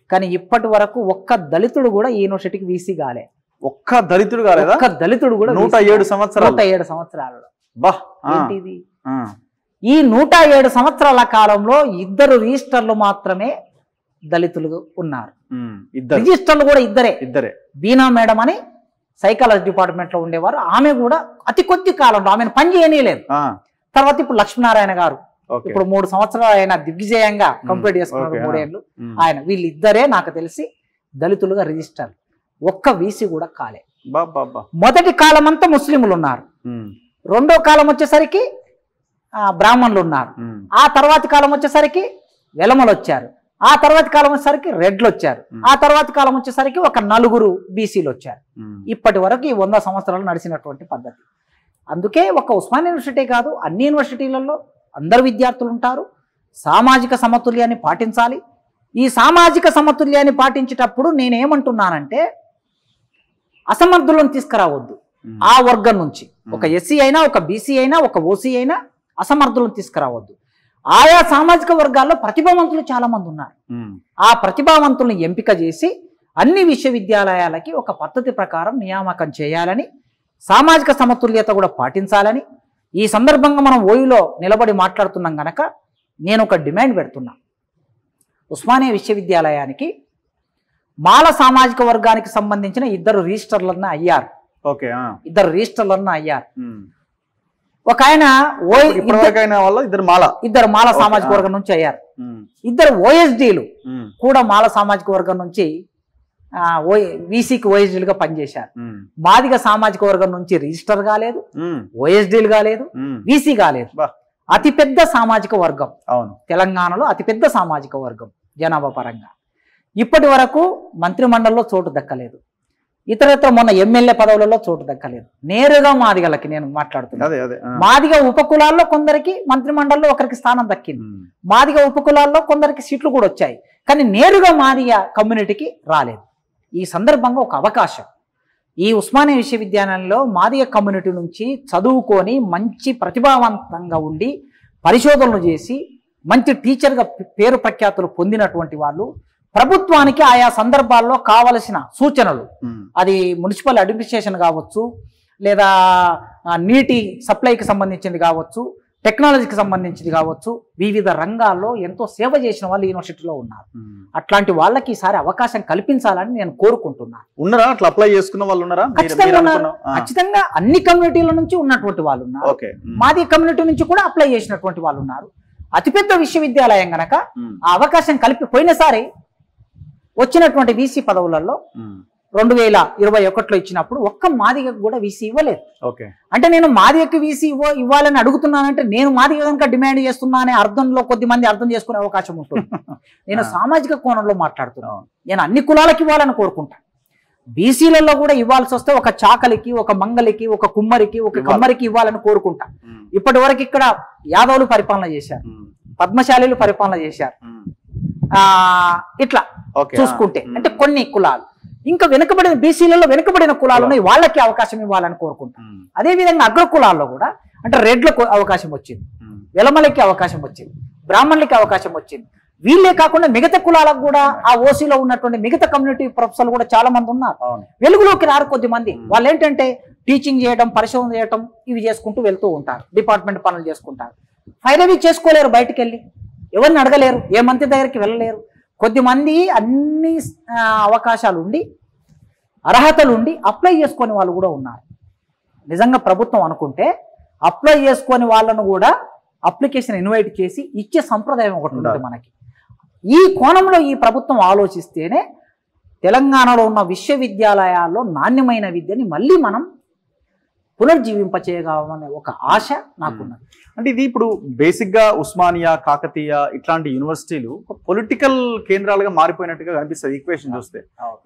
కానీ ఇప్పటి వరకు ఒక్క దళితుడు కూడా ఈ యూనివర్సిటీకి వీసీ కాలే. ఒక్క దళితుడు కాలేదా? ఒక్క దళితుడు కూడా 107 సంవత్సరాలలో. ఏంటిది? ఈ 107 సంవత్సరాల కాలంలో 2 రిజిస్టర్లు మాత్రమే దళితులు ఉన్నారు. రిజిస్టర్లు కూడా ఇద్దరే. బీనా మేడం అని సైకాలజీ డిపార్ట్మెంట్ లో ఉండేవారు. ఆమె కూడా అతి కొద్ది కాలంలో ఆమెను పని చేయనీయలేదు. తర్వాత ఇప్పుడు లక్ష్మీనారాయణ గారు ఇప్పుడు 3 సంవత్సరాలు ఆయన దిగ్విజయంగా కంప్లీట్ చేసుకున్నారు, 3 ఏళ్ళు ఆయన. వీళ్ళిద్దరే నాకు తెలిసి దళితులుగా రిజిస్టర్. ఒక్క వీసీ కూడా కాలే. మొదటి కాలం అంతా ముస్లింలు ఉన్నారు, రెండో కాలం వచ్చేసరికి బ్రాహ్మణులు ఉన్నారు, ఆ తర్వాతి కాలం వచ్చేసరికి వెలమలు వచ్చారు, ఆ తర్వాతి కాలం వచ్చేసరికి రెడ్లు వచ్చారు, ఆ తర్వాతి కాలం వచ్చేసరికి ఒక 4 బీసీలు వచ్చారు. ఇప్పటి వరకు ఈ 100 సంవత్సరాలు నడిచినటువంటి పద్ధతి. అందుకే ఒక ఉస్మానియా యూనివర్సిటీ కాదు, అన్ని యూనివర్సిటీలలో అందరు విద్యార్థులు ఉంటారు. సామాజిక సమతుల్యాన్ని పాటించాలి. ఈ సామాజిక సమతుల్యాన్ని పాటించేటప్పుడు నేనేమంటున్నానంటే అసమర్థులను తీసుకురావద్దు. ఆ వర్గం నుంచి ఒక ఎస్సీ అయినా, ఒక బీసీ అయినా, ఒక ఓసీ అయినా అసమర్థులను తీసుకురావద్దు. ఆయా సామాజిక వర్గాల్లో ప్రతిభావంతులు చాలా మంది ఉన్నారు. ఆ ప్రతిభావంతులను ఎంపిక చేసి అన్ని విశ్వవిద్యాలయాలకి ఒక పద్ధతి ప్రకారం నియామకం చేయాలని, సామాజిక సమతుల్యత కూడా పాటించాలని ఈ సందర్భంగా మనం ఓయూలో నిలబడి మాట్లాడుతున్నాం కనుక నేను ఒక డిమాండ్ పెడుతున్నా. ఉస్మానియా విశ్వవిద్యాలయానికి మాల సామాజిక వర్గానికి సంబంధించిన 2 రిజిస్టర్లన్నా అయ్యారు. 2 రిజిస్టర్లన్నా అయ్యారు. ఒక ఆయన ఇద్దరు మాల సామాజిక వర్గం నుంచి అయ్యారు. 2 ఓఎస్డీలు కూడా మాల సామాజిక వర్గం నుంచి వీసీకి ఓఎస్డీలుగా పనిచేశారు. మాదిగ సామాజిక వర్గం నుంచి రిజిస్టర్ కాలేదు, ఓఎస్డీలు కాలేదు, వీసీ కాలేదు. అతిపెద్ద సామాజిక వర్గం తెలంగాణలో, అతిపెద్ద సామాజిక వర్గం జనాభా పరంగా. ఇప్పటి వరకు మంత్రిమండలిలో చోటు దక్కలేదు, ఇతరత్ర మొన్న ఎమ్మెల్యే పదవులలో చోటు దక్కలేదు. నేరుగా మాదిగలకి నేను మాట్లాడుతున్నాను. మాదిగ ఉపకులాల్లో కొందరికి మంత్రిమండలిలో ఒకరికి స్థానం దక్కింది, మాదిగ ఉపకులాల్లో కొందరికి సీట్లు కూడా వచ్చాయి. కానీ నేరుగా మాదిగ కమ్యూనిటీకి రాలేదు. ఈ సందర్భంగా ఒక అవకాశం, ఈ ఉస్మానియా విశ్వవిద్యాలయంలో మాదిగ కమ్యూనిటీ నుంచి చదువుకొని మంచి ప్రతిభావంతంగా ఉండి పరిశోధనలు చేసి మంచి టీచర్గా పేరు ప్రఖ్యాతులు పొందినటువంటి వాళ్ళు ప్రభుత్వానికి ఆయా సందర్భాల్లో కావలసిన సూచనలు, అది మున్సిపల్ అడ్మినిస్ట్రేషన్ కావచ్చు, లేదా నీటి సప్లైకి సంబంధించింది కావచ్చు, టెక్నాలజీకి సంబంధించింది కావచ్చు, వివిధ రంగాల్లో ఎంతో సేవ చేసిన వాళ్ళు యూనివర్సిటీలో ఉన్నారు. అట్లాంటి వాళ్ళకి ఈసారి అవకాశం కల్పించాలని నేను కోరుకుంటున్నాను. ఉన్నారా అట్లా అప్లై చేసుకున్న వాళ్ళు? ఉన్నారా? ఖచ్చితంగా అన్ని కమ్యూనిటీల నుంచి ఉన్నటువంటి వాళ్ళు ఉన్నారు. మాది కమ్యూనిటీ నుంచి కూడా అప్లై చేసినటువంటి వాళ్ళు ఉన్నారు. అతిపెద్ద విశ్వవిద్యాలయం గనక ఆ అవకాశం పోయినసారి వచ్చినటువంటి వీసీ పదవులలో 2021లో ఇచ్చినప్పుడు ఒక్క మాదిగకు కూడా వీసీ ఇవ్వలేదు. అంటే నేను మాదిగకి వీసీ ఇవ్వాలని అడుగుతున్నానంటే నేను మాదిగ కనుక డిమాండ్ చేస్తున్నా అనే అర్థంలో కొద్దిమంది అర్థం చేసుకునే అవకాశం ఉంటుంది. నేను సామాజిక కోణంలో మాట్లాడుతున్నాను. నేను అన్ని కులాలకి ఇవ్వాలని కోరుకుంటాను. బీసీలలో కూడా ఇవ్వాల్సి వస్తే ఒక చాకలికి, ఒక మంగలికి, ఒక కుమ్మరికి, ఒక కమ్మరికి ఇవ్వాలని కోరుకుంటా. ఇప్పటి వరకు ఇక్కడ యాదవులు పరిపాలన చేశారు, పద్మశాలీలు పరిపాలన చేశారు. ఇట్లా చూసుకుంటే అంటే కొన్ని కులాలు ఇంకా వెనుకబడిన బీసీలలో వెనుకబడిన కులాలు ఉన్నాయి, వాళ్ళకి అవకాశం ఇవ్వాలని కోరుకుంటాం. అదేవిధంగా అగ్ర కులాల్లో కూడా అంటే రెడ్లకు అవకాశం వచ్చింది, వెలమలకి అవకాశం వచ్చింది, బ్రాహ్మణులకి అవకాశం వచ్చింది. వీళ్ళే కాకుండా మిగతా కులాలకు కూడా ఆ ఓసీలో ఉన్నటువంటి మిగతా కమ్యూనిటీ ప్రొఫెసర్లు కూడా చాలా మంది ఉన్నారు. వెలుగులోకి రారు కొద్ది మంది. వాళ్ళు ఏంటంటే టీచింగ్ చేయడం, పరిశోధన చేయడం ఇవి చేసుకుంటూ వెళ్తూ ఉంటారు, డిపార్ట్మెంట్ పనులు చేసుకుంటారు. ఫైరవి చేసుకోలేరు, బయటికి వెళ్ళి ఎవరిని అడగలేరు, ఏ మంత్రి దగ్గరికి వెళ్ళలేరు. కొద్దిమంది అన్ని అవకాశాలు ఉండి అర్హతలు ఉండి అప్లై చేసుకునే వాళ్ళు కూడా ఉన్నారు. నిజంగా ప్రభుత్వం అనుకుంటే అప్లై చేసుకునే వాళ్ళను కూడా అప్లికేషన్ ఇన్వైట్ చేసి ఇచ్చే సంప్రదాయం ఒకటి ఉంటుంది మనకి. ఈ కోణంలో ఈ ప్రభుత్వం ఆలోచిస్తేనే తెలంగాణలో ఉన్న విశ్వవిద్యాలయాల్లో నాణ్యమైన విద్యని మళ్ళీ మనం పునర్జీవింపచేయగలమనే ఒక ఆశ నాకున్నది. అంటే ఇది ఇప్పుడు బేసిక్ గా ఉస్మానియా, కాకతీయ ఇట్లాంటి యూనివర్సిటీలు పొలిటికల్ కేంద్రాలుగా మారిపోయినట్టుగా కనిపిస్తుంది ఈక్వేషన్ చూస్తే.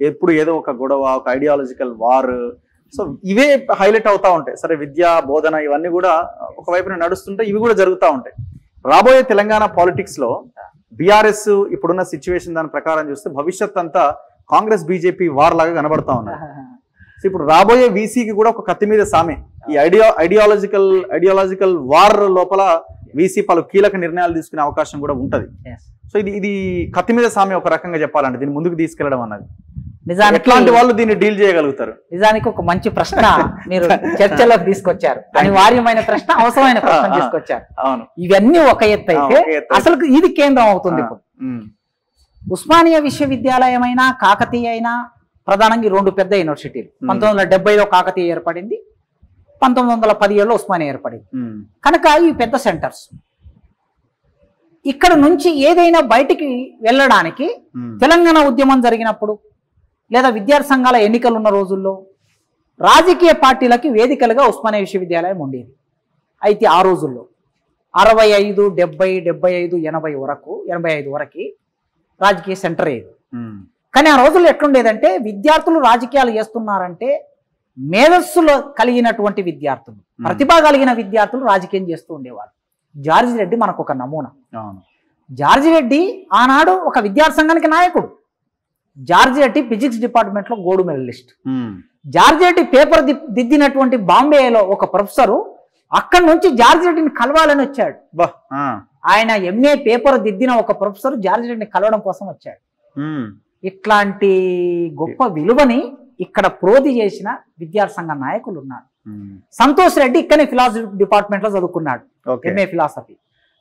ఎప్పుడు ఏదో ఒక గొడవ, ఒక ఐడియాలజికల్ వార్, సో ఇవే హైలైట్ అవుతా ఉంటాయి. సరే విద్య, బోధన ఇవన్నీ కూడా ఒకవైపున నడుస్తుంటే ఇవి కూడా జరుగుతూ ఉంటాయి. రాబోయే తెలంగాణ పాలిటిక్స్ లో బీఆర్ఎస్ ఇప్పుడున్న సిచ్యువేషన్ దాని ప్రకారం చూస్తే భవిష్యత్ అంతా కాంగ్రెస్ బీజేపీ వార్ లాగా కనబడతా ఉన్నారు. సో ఇప్పుడు రాబోయే వీసీకి కూడా ఒక కత్తి మీద సామే. ఈ ఐడియాలజికల్ వార్ లోపల వీసీ పలు కీలక నిర్ణయాలు తీసుకునే అవకాశం కూడా ఉంటది. సో ఇది కత్తి మీద సామే ఒక రకంగా చెప్పాలంటే దీన్ని ముందుకు తీసుకెళ్లడం అన్నది. నిజానికి ఎట్లాంటి వాళ్ళు దీన్ని డీల్ చేయగలుగుతారు? నిజానికి ఒక మంచి ప్రశ్న మీరు చర్చలోకి తీసుకొచ్చారు. అనివార్యమైన ప్రశ్న, అవసరమైన ప్రశ్న తీసుకొచ్చారు. అవును, ఇవన్నీ ఒక ఎత్తు అయితే అసలు ఇది కేంద్రం అవుతుంది. ఇప్పుడు ఉస్మానియా విశ్వవిద్యాలయం అయినా, కాకతీయ అయినా ప్రధానంగా 2 పెద్ద యూనివర్సిటీలు. 1970లో కాకతీయ ఏర్పడింది, 1917లో ఉస్మానియా ఏర్పడింది. కనుక ఈ పెద్ద సెంటర్స్. ఇక్కడ నుంచి ఏదైనా బయటికి వెళ్ళడానికి తెలంగాణ ఉద్యమం జరిగినప్పుడు లేదా విద్యార్థి సంఘాల ఎన్నికలు ఉన్న రోజుల్లో రాజకీయ పార్టీలకి వేదికలుగా ఉస్మానియా విశ్వవిద్యాలయం ఉండేది. అయితే ఆ రోజుల్లో 65, 70, 75, 80 వరకు 85 వరకు రాజకీయ సెంటర్ అయ్యేది. కానీ ఆ రోజుల్లో ఎట్లుండేదంటే విద్యార్థులు రాజకీయాలు చేస్తున్నారంటే మేధస్సులో కలిగినటువంటి విద్యార్థులు, ప్రతిభ కలిగిన విద్యార్థులు రాజకీయం చేస్తూ ఉండేవారు. జార్జి రెడ్డి మనకు ఒక నమూనా. జార్జి రెడ్డి ఆనాడు ఒక విద్యార్థి సంఘానికి నాయకుడు. జార్జి రెడ్డి ఫిజిక్స్ డిపార్ట్మెంట్ లో gold medalist. George Reddy paper దిద్దినటువంటి బాంబేలో ఒక ప్రొఫెసరు అక్కడి నుంచి జార్జి రెడ్డిని కలవాలని వచ్చాడు. ఆయన ఎంఏ పేపర్ దిద్దిన ఒక ప్రొఫెసర్ జార్జి రెడ్డిని కలవడం కోసం వచ్చాడు. ఇట్లాంటి గొప్ప విలువని ఇక్కడ ప్రోధి చేసిన విద్యార్థి సంఘ నాయకులు ఉన్నారు. సంతోష్ రెడ్డి ఇక్కడనే ఫిలాసఫీ డిపార్ట్మెంట్ లో చదువుకున్నాడు, ఎంఏ ఫిలాసఫీ.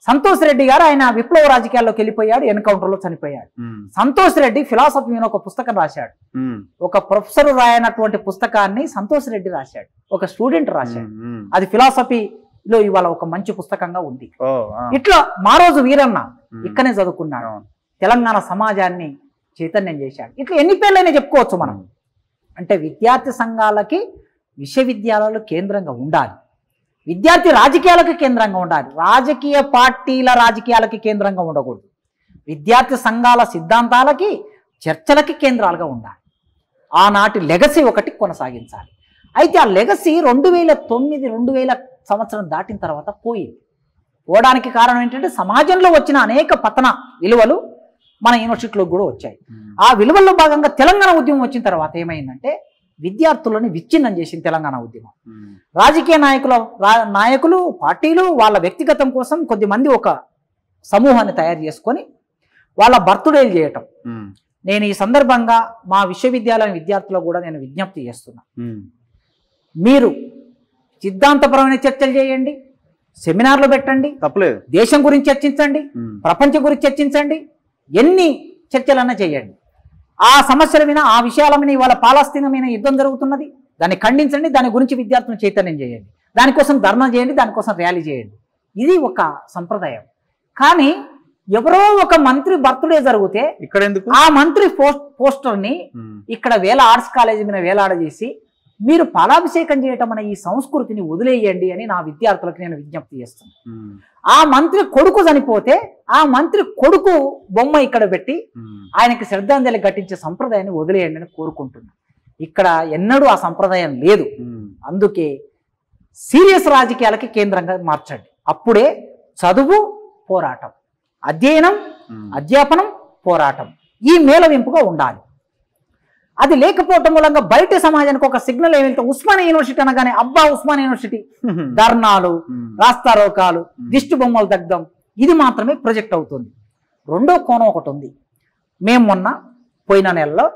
సంతోష్ రెడ్డి గారు ఆయన విప్లవ రాజకీయాల్లోకి వెళ్ళిపోయాడు, ఎన్కౌంటర్ లో చనిపోయాడు. సంతోష్ రెడ్డి ఫిలాసఫీ మీద ఒక పుస్తకం రాశాడు. ఒక ప్రొఫెసర్ రాయనటువంటి పుస్తకాన్ని సంతోష్ రెడ్డి రాశాడు, ఒక స్టూడెంట్ రాశాడు. అది ఫిలాసఫీలో ఇవాళ ఒక మంచి పుస్తకంగా ఉంది. ఇట్లా మారోజు వీరన్న ఇక్కడనే చదువుకున్నాడు, తెలంగాణ సమాజాన్ని చైతన్యం చేశాడు. ఇట్లా ఎన్ని పేర్లైనా చెప్పుకోవచ్చు మనం. అంటే విద్యార్థి సంఘాలకి విశ్వవిద్యాలయాలు కేంద్రంగా ఉండాలి, విద్యార్థి రాజకీయాలకు కేంద్రంగా ఉండాలి, రాజకీయ పార్టీల రాజకీయాలకి కేంద్రంగా ఉండకూడదు. విద్యార్థి సంఘాల సిద్ధాంతాలకి, చర్చలకి కేంద్రాలుగా ఉండాలి. ఆనాటి లెగసీ ఒకటి కొనసాగించాలి. అయితే ఆ లెగసీ 2009, 2000 సంవత్సరం దాటిన తర్వాత పోయింది. పోవడానికి కారణం ఏంటంటే సమాజంలో వచ్చిన అనేక పతన విలువలు మన యూనివర్సిటీలో కూడా వచ్చాయి. ఆ విలువల్లో భాగంగా తెలంగాణ ఉద్యమం వచ్చిన తర్వాత ఏమైందంటే విద్యార్థులను విచ్ఛిన్నం చేసింది తెలంగాణ ఉద్యమం. రాజకీయ నాయకులు, పార్టీలు వాళ్ళ వ్యక్తిగతం కోసం కొద్దిమంది ఒక సమూహాన్ని తయారు చేసుకొని వాళ్ళ బర్త్డేలు చేయటం. నేను ఈ సందర్భంగా మా విశ్వవిద్యాలయం విద్యార్థులకు కూడా నేను విజ్ఞప్తి చేస్తున్నా, మీరు సిద్ధాంతపరమైన చర్చలు చేయండి, సెమినార్లు పెట్టండి, తప్పలేదు, దేశం గురించి చర్చించండి, ప్రపంచం గురించి చర్చించండి, ఎన్ని చర్చలన్నా చేయండి. ఆ సమస్యల మీద, ఆ విషయాల మీద ఇవాళ పాలస్తీనా మీద యుద్ధం జరుగుతున్నది, దాన్ని ఖండించండి, దాని గురించి విద్యార్థులను చైతన్యం చేయండి, దానికోసం ధర్నా చేయండి, దానికోసం ర్యాలీ చేయండి. ఇది ఒక సంప్రదాయం. కానీ ఎవరో ఒక మంత్రి బర్త్డే జరిగితే ఇక్కడ ఎందుకు ఆ మంత్రి పోస్టర్ని ఇక్కడ ఆర్ట్స్ కాలేజీ మీద వేలాడజేసి మీరు పాలాభిషేకం చేయటం అనే ఈ సంస్కృతిని వదిలేయండి అని నా విద్యార్థులకు నేను విజ్ఞప్తి చేస్తున్నాను. ఆ మంత్రి కొడుకు చనిపోతే ఆ మంత్రి కొడుకు బొమ్మ ఇక్కడ పెట్టి ఆయనకి శ్రద్ధాంజలి ఘటించే సంప్రదాయాన్ని వదిలేయండి అని కోరుకుంటున్నాను. ఇక్కడ ఎన్నడూ ఆ సంప్రదాయం లేదు. అందుకే సీరియస్ రాజకీయాలకి కేంద్రంగా మార్చండి. అప్పుడే చదువు, పోరాటం, అధ్యయనం, అధ్యాపనం, పోరాటం ఈ మేళవింపుగా ఉండాలి. అది లేకపోవటం మూలంగా బయట సమాజానికి ఒక సిగ్నల్ ఏమిటంటే ఉస్మానియా యూనివర్సిటీ అనగానే అబ్బా ఉస్మానియా యూనివర్సిటీ, ధర్నాలు, రాస్తారోకాలు, దిష్టి బొమ్మలు దగ్ధం, ఇది మాత్రమే ప్రొజెక్ట్ అవుతుంది. రెండో కోణం ఒకటి ఉంది. మేము పోయిన నెలలో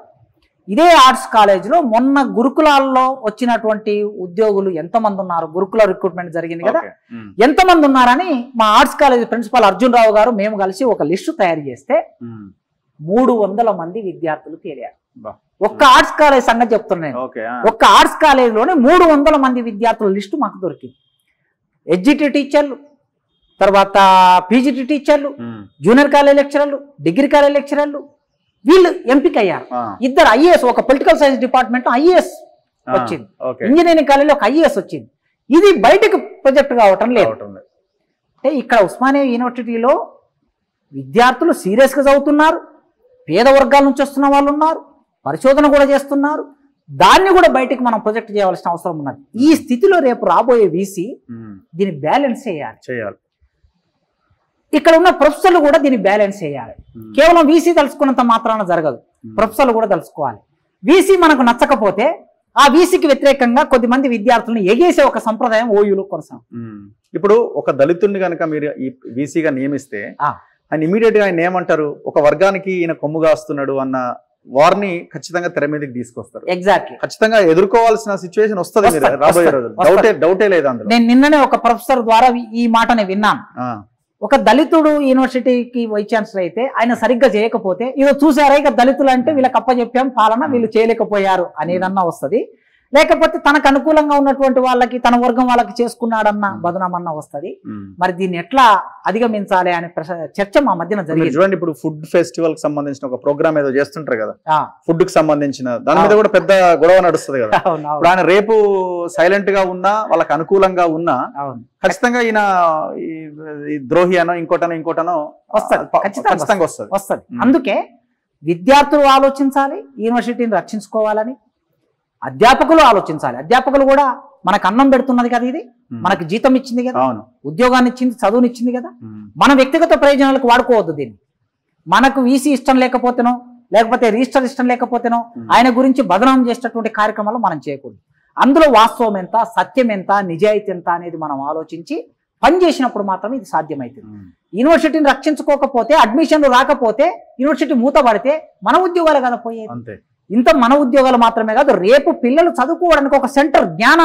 ఇదే ఆర్ట్స్ కాలేజీలో మొన్న గురుకులాల్లో వచ్చినటువంటి ఉద్యోగులు ఎంతమంది ఉన్నారు, గురుకుల రిక్రూట్మెంట్ జరిగింది కదా, ఎంతమంది ఉన్నారని మా ఆర్ట్స్ కాలేజీ ప్రిన్సిపాల్ అర్జున్ రావు గారు మేము కలిసి ఒక లిస్టు తయారు చేస్తే 300 మంది విద్యార్థులు తేలారు. ఒక్క ఆర్ట్స్ కాలేజ్ సంగతి చెప్తున్నాను. ఒక్క ఆర్ట్స్ కాలేజీలోనే 300 మంది విద్యార్థుల లిస్టు మాకు దొరికింది. ఎడ్జిటి టీచర్లు, తర్వాత పీజీటీ టీచర్లు, జూనియర్ కాలేజ్ లెక్చరర్లు, డిగ్రీ కాలేజ్ లెక్చరర్లు వీళ్ళు ఎంపిక అయ్యారు. 2 ఐఏఎస్, ఒక పొలిటికల్ సైన్స్ డిపార్ట్మెంట్ ఐఏఎస్ వచ్చింది, ఇంజనీరింగ్ కాలేజీలో ఒక ఐఏఎస్ వచ్చింది. ఇది బయటకు ప్రొజెక్ట్ కావటం లేదు. అంటే ఇక్కడ ఉస్మానియా యూనివర్సిటీలో విద్యార్థులు సీరియస్గా చదువుతున్నారు, పేద వర్గాల నుంచి వస్తున్న వాళ్ళు ఉన్నారు, పరిశోధన కూడా చేస్తున్నారు. దాన్ని కూడా బయటకు మనం ప్రొజెక్ట్ చేయవలసిన అవసరం ఉన్నది. ఈ స్థితిలో రేపు రాబోయే వీసీ దీన్ని బ్యాలెన్స్ చేయాలి. ఇక్కడ ఉన్న ప్రొఫెసర్లు కూడా దీన్ని బ్యాలెన్స్ చేయాలి. కేవలం వీసీ తలుచుకున్నంత మాత్రాన జరగదు, ప్రొఫెసర్లు కూడా తలుచుకోవాలి. వీసీ మనకు నచ్చకపోతే ఆ వీసీకి వ్యతిరేకంగా కొద్దిమంది విద్యార్థులను ఎగేసే ఒక సంప్రదాయం ఓయూలో కొనసాగుతుంది. ఇప్పుడు ఒక దళితుడిని కనుక మీరు ఈ వీసీగా నియమిస్తే ఆయన ఇమీడియట్ గా ఆయన ఏమంటారు, ఒక వర్గానికి ఈయన కొమ్ముగా వస్తున్నాడు అన్న వారిని ఖచ్చితంగా తెర మీదకి తీసుకొస్తారు. ఎగ్జాక్ట్లీ, ఖచ్చితంగా ఎదుర్కోవాల్సిన సిచ్యువేషన్ వస్తుంది రాబోయే రోజులు. డౌటే లేదు అందులో. నేను నిన్ననే ఒక ప్రొఫెసర్ ద్వారా ఈ మాటని విన్నాను. ఒక దళితుడు యూనివర్సిటీకి వైస్ ఛాన్సలర్ అయితే ఆయన సరిగ్గా చేయకపోతే ఇదో చూసారా, ఇక దళితులు అంటే వీళ్ళకి అప్పచెప్పాం పాలన, వీళ్ళు చేయలేకపోయారు అనేదన్నా వస్తుంది. లేకపోతే తనకు అనుకూలంగా ఉన్నటువంటి వాళ్ళకి, తన వర్గం వాళ్ళకి చేసుకున్నాడన్న బదనామన్నా వస్తుంది. మరి దీన్ని ఎట్లా అధిగమించాలి అనే చర్చ మా మధ్యన జరిగింది. చూడండి, ఇప్పుడు ఫుడ్ ఫెస్టివల్ కి సంబంధించిన ఒక ప్రోగ్రామ్ ఏదో చేస్తుంటారు కదా, ఫుడ్ కి సంబంధించిన దాని మీద కూడా పెద్ద గొడవ నడుస్తుంది కదా. ఇప్పుడు ఆయన రేపు సైలెంట్ గా ఉన్నా, వాళ్ళకి అనుకూలంగా ఉన్నా ఖచ్చితంగా ఈయన ద్రోహి అనో ఇంకోటనో ఖచ్చితంగా వస్తుంది. అందుకే విద్యార్థులు ఆలోచించాలి, యూనివర్సిటీని రక్షించుకోవాలని అధ్యాపకులు ఆలోచించాలి. అధ్యాపకులు కూడా మనకు అన్నం పెడుతున్నది కదా, ఇది మనకు జీతం ఇచ్చింది కదా, ఉద్యోగాన్ని ఇచ్చింది, చదువునిచ్చింది కదా. మన వ్యక్తిగత ప్రయోజనాలకు వాడుకోవద్దు దీన్ని. మనకు వీసీ ఇష్టం లేకపోతేనో, లేకపోతే రిజిస్టర్ ఇష్టం లేకపోతేనో ఆయన గురించి బదనాం చేసేటటువంటి కార్యక్రమాలు మనం చేయకూడదు. అందులో వాస్తవం ఎంత, సత్యం ఎంత, నిజాయితీ ఎంత అనేది మనం ఆలోచించి పనిచేసినప్పుడు మాత్రమే ఇది సాధ్యమవుతుంది. యూనివర్సిటీని రక్షించుకోకపోతే, అడ్మిషన్లు రాకపోతే, యూనివర్సిటీ మూతపడితే మన ఉద్యోగాలు కదా పోయేది. ఇంత మన ఉద్యోగాలు మాత్రమే కాదు, రేపు పిల్లలు చదువుకోవడానికి ఒక సెంటర్, జ్ఞాన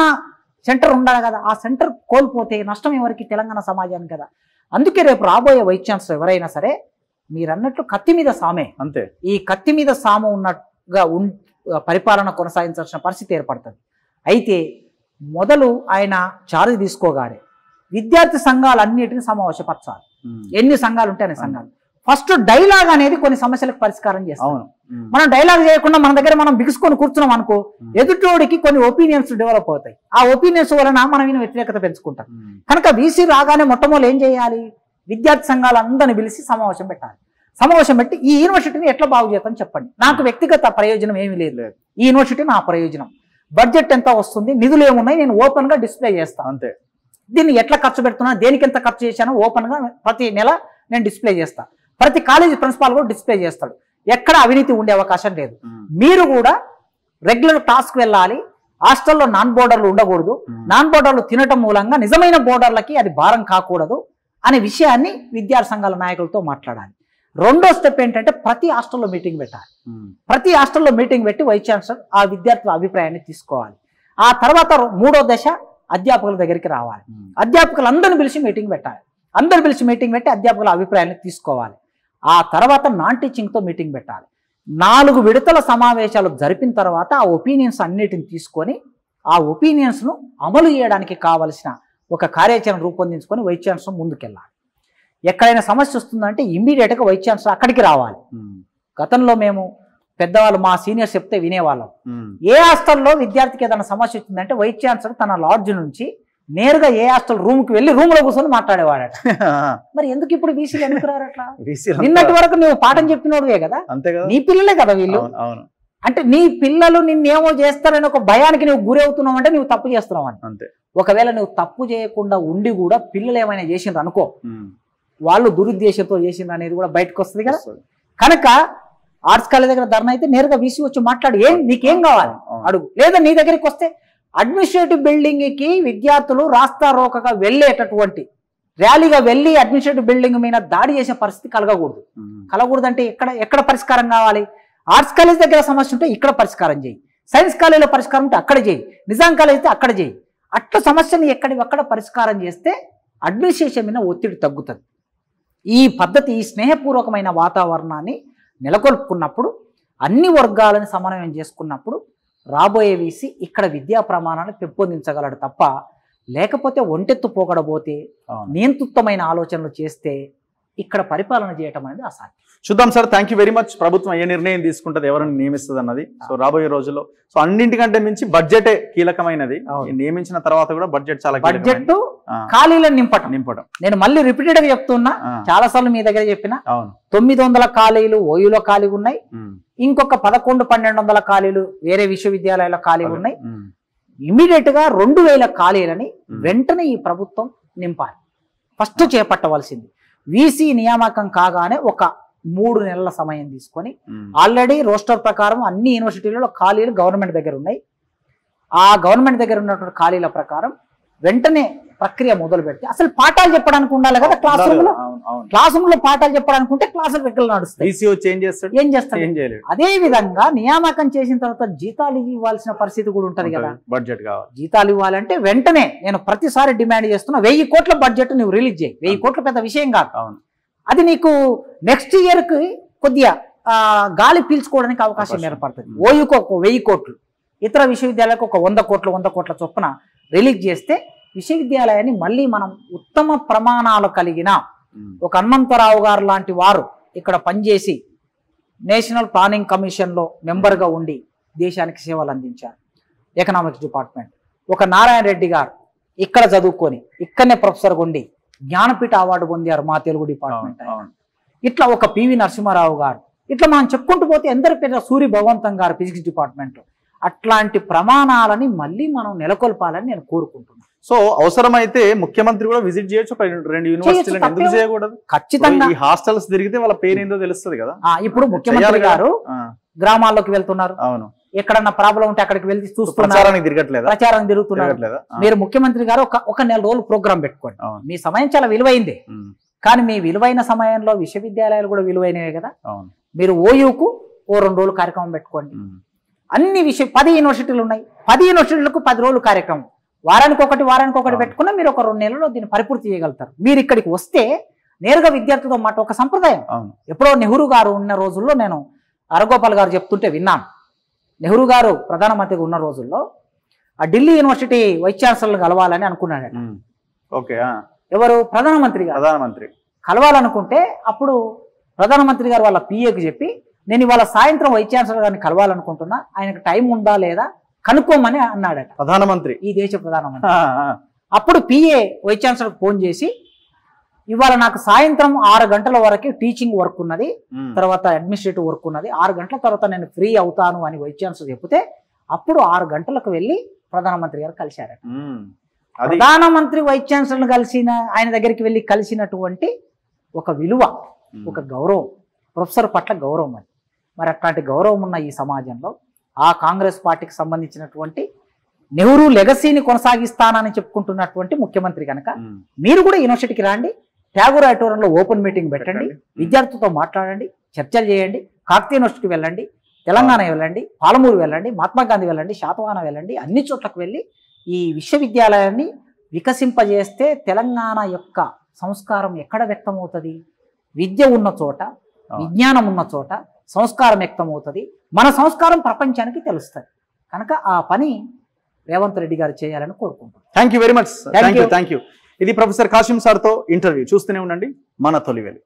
సెంటర్ ఉండాలి కదా. ఆ సెంటర్ కోల్పోతే నష్టం ఎవరికి? తెలంగాణ సమాజానికి కదా. అందుకే రేపు రాబోయే వైస్ ఛాన్సలర్ ఎవరైనా సరే మీరు అన్నట్లు కత్తి మీద సామే, అంతే. ఈ కత్తి మీద సాము ఉన్నట్టుగా పరిపాలన కొనసాగించాల్సిన పరిస్థితి ఏర్పడుతుంది. అయితే మొదలు ఆయన చార్జ్ తీసుకోగానే విద్యార్థి సంఘాలన్నిటిని సమావేశపరచాలి. ఎన్ని సంఘాలు ఉంటే అన్ని సంఘాలు. ఫస్ట్ డైలాగ్ అనేది కొన్ని సమస్యలకు పరిష్కారం చేస్తాం. మనం డైలాగ్ చేయకుండా మన దగ్గర మనం బిగుసుకొని కూర్చున్నాం అనుకో, ఎదుటోడికి కొన్ని ఒపీనియన్స్ డెవలప్ అవుతాయి. ఆ ఒపీనియన్స్ వలన మనం ఈయన వ్యతిరేకత పెంచుకుంటాం. కనుక వీసీ రాగానే మొట్టమొదటి ఏం చేయాలి? విద్యార్థి సంఘాలందరినీ పిలిచి సమావేశం పెట్టాలి. సమావేశం పెట్టి ఈ యూనివర్సిటీని ఎట్లా బాగు చేద్దాం చెప్పండి. నాకు వ్యక్తిగత ప్రయోజనం ఏమీ లేదు, ఈ యూనివర్సిటీ నా ప్రయోజనం, బడ్జెట్ ఎంత వస్తుంది, నిధులు ఏమున్నాయి, నేను ఓపెన్ గా డిస్ప్లే చేస్తాను, అంతే. దీన్ని ఎట్లా ఖర్చు పెడుతున్నా, దేనికి ఎంత ఖర్చు చేశానో ఓపెన్ గా ప్రతి నెల నేను డిస్ప్లే చేస్తాను. ప్రతి కాలేజీ ప్రిన్సిపాల్ కూడా డిస్ప్లే చేస్తాడు. ఎక్కడ అవినీతి ఉండే అవకాశం లేదు. మీరు కూడా రెగ్యులర్ టాస్క్ వెళ్ళాలి. హాస్టల్లో నాన్ బోర్డర్లు ఉండకూడదు, నాన్ బోర్డర్లు తినటం మూలంగా నిజమైన బోర్డర్లకి అది భారం కాకూడదు అనే విషయాన్ని విద్యార్థి సంఘాల నాయకులతో మాట్లాడాలి. రెండో స్టెప్ ఏంటంటే ప్రతి హాస్టల్లో మీటింగ్ పెట్టాలి. ప్రతి హాస్టల్లో మీటింగ్ పెట్టి వైస్ ఛాన్సలర్ ఆ విద్యార్థుల అభిప్రాయాన్ని తీసుకోవాలి. ఆ తర్వాత మూడో దశ అధ్యాపకుల దగ్గరికి రావాలి. అధ్యాపకులందరిని పిలిచి మీటింగ్ పెట్టాలి. అందరు పిలిచి మీటింగ్ పెట్టి అధ్యాపకుల అభిప్రాయాన్ని తీసుకోవాలి. ఆ తర్వాత నాన్ టీచింగ్తో మీటింగ్ పెట్టాలి. 4 విడతల సమావేశాలు జరిపిన తర్వాత ఆ ఒపీనియన్స్ అన్నిటిని తీసుకొని ఆ ఒపీనియన్స్ను అమలు చేయడానికి కావలసిన ఒక కార్యాచరణ రూపొందించుకొని వైస్ ఛాన్సలర్ ముందుకెళ్ళాలి. ఎక్కడైనా సమస్య వస్తుందంటే ఇమ్మీడియట్గా వైస్ ఛాన్సలర్ అక్కడికి రావాలి. గతంలో మేము పెద్దవాళ్ళు మా సీనియర్స్ చెప్తే వినేవాళ్ళం. ఏ హాస్టల్లో విద్యార్థికి ఏదైనా సమస్య వచ్చిందంటే వైస్ ఛాన్సలర్ తన లాడ్జ్ నుంచి నేరుగా ఏ హాస్టల్ రూమ్కి వెళ్ళి రూమ్ లో కూర్చొని మాట్లాడేవాడట. మరి ఎందుకు ఇప్పుడు వీసీలు ఎందుకు రారు అట్లా? నిన్నటి వరకు నువ్వు పాఠం చెప్పినోడువే కదా, నీ పిల్లలే కదా వీళ్ళు. అంటే నీ పిల్లలు నిన్నేమో చేస్తారని ఒక భయానికి నువ్వు గురి అవుతున్నావు అంటే నువ్వు తప్పు చేస్తున్నావు అని. ఒకవేళ నువ్వు తప్పు చేయకుండా ఉండి కూడా పిల్లలు ఏమైనా చేసిండ్రు అనుకో, వాళ్ళు దురుద్దేశంతో చేసిండ్రు అనేది కూడా బయటకు వస్తుంది కదా. కనుక ఆర్ట్స్ కాలేజ్ దగ్గర ధర్నా అయితే నేరుగా వీసీ వచ్చి మాట్లాడు, ఏం నీకేం కావాలి అడుగు. లేదా నీ దగ్గరికి వస్తే అడ్మినిస్ట్రేటివ్ బిల్డింగ్ కి విద్యార్థులు రాస్తా రోకగా వెళ్ళేటటువంటి ర్యాలీగా వెళ్ళి అడ్మినిస్ట్రేటివ్ బిల్డింగ్ మీద దాడి చేసే పరిస్థితి కలగకూడదు. అంటే ఎక్కడ పరిష్కారం కావాలి? ఆర్ట్స్ కాలేజ్ దగ్గర సమస్య ఉంటే ఇక్కడ పరిష్కారం చేయి, సైన్స్ కాలేజీలో పరిష్కారం ఉంటే అక్కడ చేయి, నిజాం కాలేజ్ అయితే అక్కడ చేయి. అట్లా సమస్యని ఎక్కడివక్కడ పరిష్కారం చేస్తే అడ్మినిస్ట్రేషన్ మీద ఒత్తిడి తగ్గుతుంది. ఈ పద్ధతి, ఈ స్నేహపూర్వకమైన వాతావరణాన్ని నెలకొల్పుకున్నప్పుడు, అన్ని వర్గాలను సమన్వయం చేసుకున్నప్పుడు రాబోయే వీసీ ఇక్కడ విద్యా ప్రమాణాలను పెంపొందించగలడు తప్ప, లేకపోతే ఒంటెత్తు పోగడబోతే నియంతృత్వమైన ఆలోచనలు చేస్తే ఇక్కడ పరిపాలన చేయటం అనేది అసాధ్యం. చూద్దాం sir. Thank you very much. ప్రభుత్వం ఏ నిర్ణయం తీసుకుంటుంది, ఎవరిని నియమిస్తుంది అన్నది సో రాబోయే రోజుల్లో. సో అన్నింటికంటే మించి బడ్జెటే కీలకమైనది. నియమించిన తర్వాత కూడా బడ్జెట్ చాలా బడ్జెట్ ఖాళీలను నింపడం. నేను మళ్ళీ రిపీటెడ్ గా చెప్తున్నా, చాలా సార్లు మీ దగ్గర చెప్పిన 900 ఖాళీలు ఓయూలో ఖాళీగా ఉన్నాయి, ఇంకొక 1100-1200 ఖాళీలు వేరే విశ్వవిద్యాలయాల ఖాళీలు ఉన్నాయి. ఇమీడియట్ గా 2000 ఖాళీలని వెంటనే ఈ ప్రభుత్వం నింపాలి. ఫస్ట్ చేపట్టవలసింది వీసీ నియామకం కాగానే ఒక 3 నెలల సమయం తీసుకొని, ఆల్రెడీ రోస్టర్ ప్రకారం అన్ని యూనివర్సిటీలలో ఖాళీలు గవర్నమెంట్ దగ్గర ఉన్నాయి. ఆ గవర్నమెంట్ దగ్గర ఉన్నటువంటి ఖాళీల ప్రకారం వెంటనే ప్రక్రియ మొదలు పెడితే, అసలు పాఠాలు చెప్పడానికి ఉండాలి కదా క్లాస్ రూమ్ లో పాఠాలు చెప్పడానికి ఉంటే క్లాసులు రెగ్యులర్ నడుస్తాయి. ఏం చేస్తాడు? అదే విధంగా నియామకం చేసిన తర్వాత జీతాలు ఇవ్వాల్సిన పరిస్థితి కూడా ఉంటది కదా. బడ్జెట్ కావాలి, జీతాలు ఇవ్వాలంటే వెంటనే నేను ప్రతిసారి డిమాండ్ చేస్తున్నా, 1000 కోట్ల బడ్జెట్ నువ్వు రిలీజ్ చేయి. 1000 కోట్ల పెద్ద విషయం కాదు. అది నీకు నెక్స్ట్ ఇయర్ కి కొద్దిగా గాలి పీల్చుకోవడానికి అవకాశం ఏర్పడుతుంది. ఓయూకు ఒక 1000 కోట్లు, ఇతర విశ్వవిద్యాలయాలకు ఒక 100 కోట్ల చొప్పున రిలీజ్ చేస్తే విశ్వవిద్యాలయాన్ని మళ్ళీ మనం ఉత్తమ ప్రమాణాలు కలిగిన ఒక హనుమంతరావు గారు లాంటి వారు ఇక్కడ పనిచేసి నేషనల్ ప్లానింగ్ కమిషన్లో మెంబర్గా ఉండి దేశానికి సేవలు అందించారు. ఎకనామిక్స్ డిపార్ట్మెంట్ ఒక నారాయణ రెడ్డి గారు ఇక్కడ చదువుకొని ఇక్కడనే ప్రొఫెసర్గా ఉండి జ్ఞానపీఠ అవార్డు పొందారు మా తెలుగు డిపార్ట్మెంట్. ఇట్లా ఒక పివి నరసింహారావు గారు, ఇట్లా మనం చెప్పుకుంటూ పోతే ఎందరి పేరు, సూరి భగవంతం గారు ఫిజిక్స్ డిపార్ట్మెంట్. అట్లాంటి ప్రమాణాలని మళ్ళీ మనం నెలకొల్పాలని నేను కోరుకుంటున్నాను. సో అవసరమైతే ముఖ్యమంత్రి కూడా విజిట్ చేయొచ్చు 2 యూనివర్సిటీలను, ఎందుకు చేయకూడదు? ఖచ్చితంగా హాస్టల్స్ తిరిగితే వాళ్ళ పేరు ఏందో తెలుస్తుంది కదా. ఇప్పుడు ముఖ్యమంత్రి గారు గ్రామాల్లోకి వెళ్తున్నారు, ఎక్కడన్నా ప్రాబ్లం ఉంటే అక్కడికి వెళ్ళి చూస్తున్నారు, ప్రచారం తిరుగుతున్నారు. మీరు ముఖ్యమంత్రి గారు ఒక 1 నెల రోజులు ప్రోగ్రామ్ పెట్టుకోండి. మీ సమయం చాలా విలువైంది, కానీ మీ విలువైన సమయంలో విశ్వవిద్యాలయాలు కూడా విలువైనవే కదా. మీరు ఓయూకు 2 రోజులు కార్యక్రమం పెట్టుకోండి. అన్ని 10 యూనివర్సిటీలు ఉన్నాయి, 10 యూనివర్సిటీలకు 10 రోజులు కార్యక్రమం, వారానికి ఒకటి పెట్టుకున్నా మీరు ఒక 2 నెలల్లో దీన్ని పరిపూర్తి చేయగలుగుతారు. మీరు ఇక్కడికి వస్తే నేరుగా విద్యార్థితో మాట ఒక సంప్రదాయం. ఎప్పుడో నెహ్రూ గారు ఉన్న రోజుల్లో నేను అరగోపాల్ గారు చెప్తుంటే విన్నాను. నెహ్రూ గారు ప్రధానమంత్రిగా ఉన్న రోజుల్లో ఆ ఢిల్లీ యూనివర్సిటీ వైస్ ఛాన్సలర్ కలవాలని అనుకున్నాడు. ఎవరు? ప్రధానమంత్రి కలవాలనుకుంటే అప్పుడు ప్రధానమంత్రి గారు వాళ్ళ పిఏకి చెప్పి, నేను ఇవాళ సాయంత్రం వైస్ ఛాన్సలర్ గారిని కలవాలనుకుంటున్నా, ఆయనకు టైం ఉందా లేదా కనుక్కోమని అన్నాడట ప్రధానమంత్రి, ఈ దేశ ప్రధానమంత్రి. అప్పుడు పిఏ వైస్ ఛాన్సలర్ ఫోన్ చేసి, ఇవాళ నాకు సాయంత్రం 6 గంటల వరకు టీచింగ్ వర్క్ ఉన్నది, తర్వాత అడ్మినిస్ట్రేటివ్ వర్క్ ఉన్నది, 6 గంటల తర్వాత నేను ఫ్రీ అవుతాను అని వైస్ ఛాన్సలర్ చెప్తే, అప్పుడు 6 గంటలకు వెళ్ళి ప్రధానమంత్రి గారు కలిశారట. ప్రధానమంత్రి వైస్ ఛాన్సలర్ కలిసిన, ఆయన దగ్గరికి వెళ్ళి కలిసినటువంటి ఒక విలువ, ఒక గౌరవం, ప్రొఫెసర్ పట్ల గౌరవం అది. మరి అట్లాంటి గౌరవం ఉన్న ఈ సమాజంలో ఆ కాంగ్రెస్ పార్టీకి సంబంధించినటువంటి నెహ్రూ లెగసీని కొనసాగిస్తానని చెప్పుకుంటున్నటువంటి ముఖ్యమంత్రి కనుక మీరు కూడా యూనివర్సిటీకి రండి, ట్యాగూర్ ఆడిటోరియంలో ఓపెన్ మీటింగ్ పెట్టండి, విద్యార్థులతో మాట్లాడండి, చర్చలు చేయండి, కాకతీయ యూనివర్సిటీకి వెళ్ళండి, తెలంగాణ వెళ్ళండి, పాలమూరు వెళ్ళండి, మహాత్మా గాంధీ వెళ్ళండి, శాతవాహన వెళ్ళండి, అన్ని చోట్లకు వెళ్ళి ఈ విశ్వవిద్యాలయాన్ని వికసింపజేస్తే తెలంగాణ యొక్క సంస్కారం ఎక్కడ వ్యక్తమవుతుంది? విద్య ఉన్న చోట, విజ్ఞానం ఉన్న చోట సంస్కారం వ్యక్తమవుతుంది, మన సంస్కారం ప్రపంచానికి తెలుస్తుంది. కనుక ఆ పని రేవంత్ రెడ్డి గారు చేయాలని కోరుకుంటున్నాను. Thank you very much. Thank you. ఇది ప్రొఫెసర్ కాసిం సార్తో ఇంటర్వ్యూ. చూస్తూనే ఉండండి మన తొలివేలు.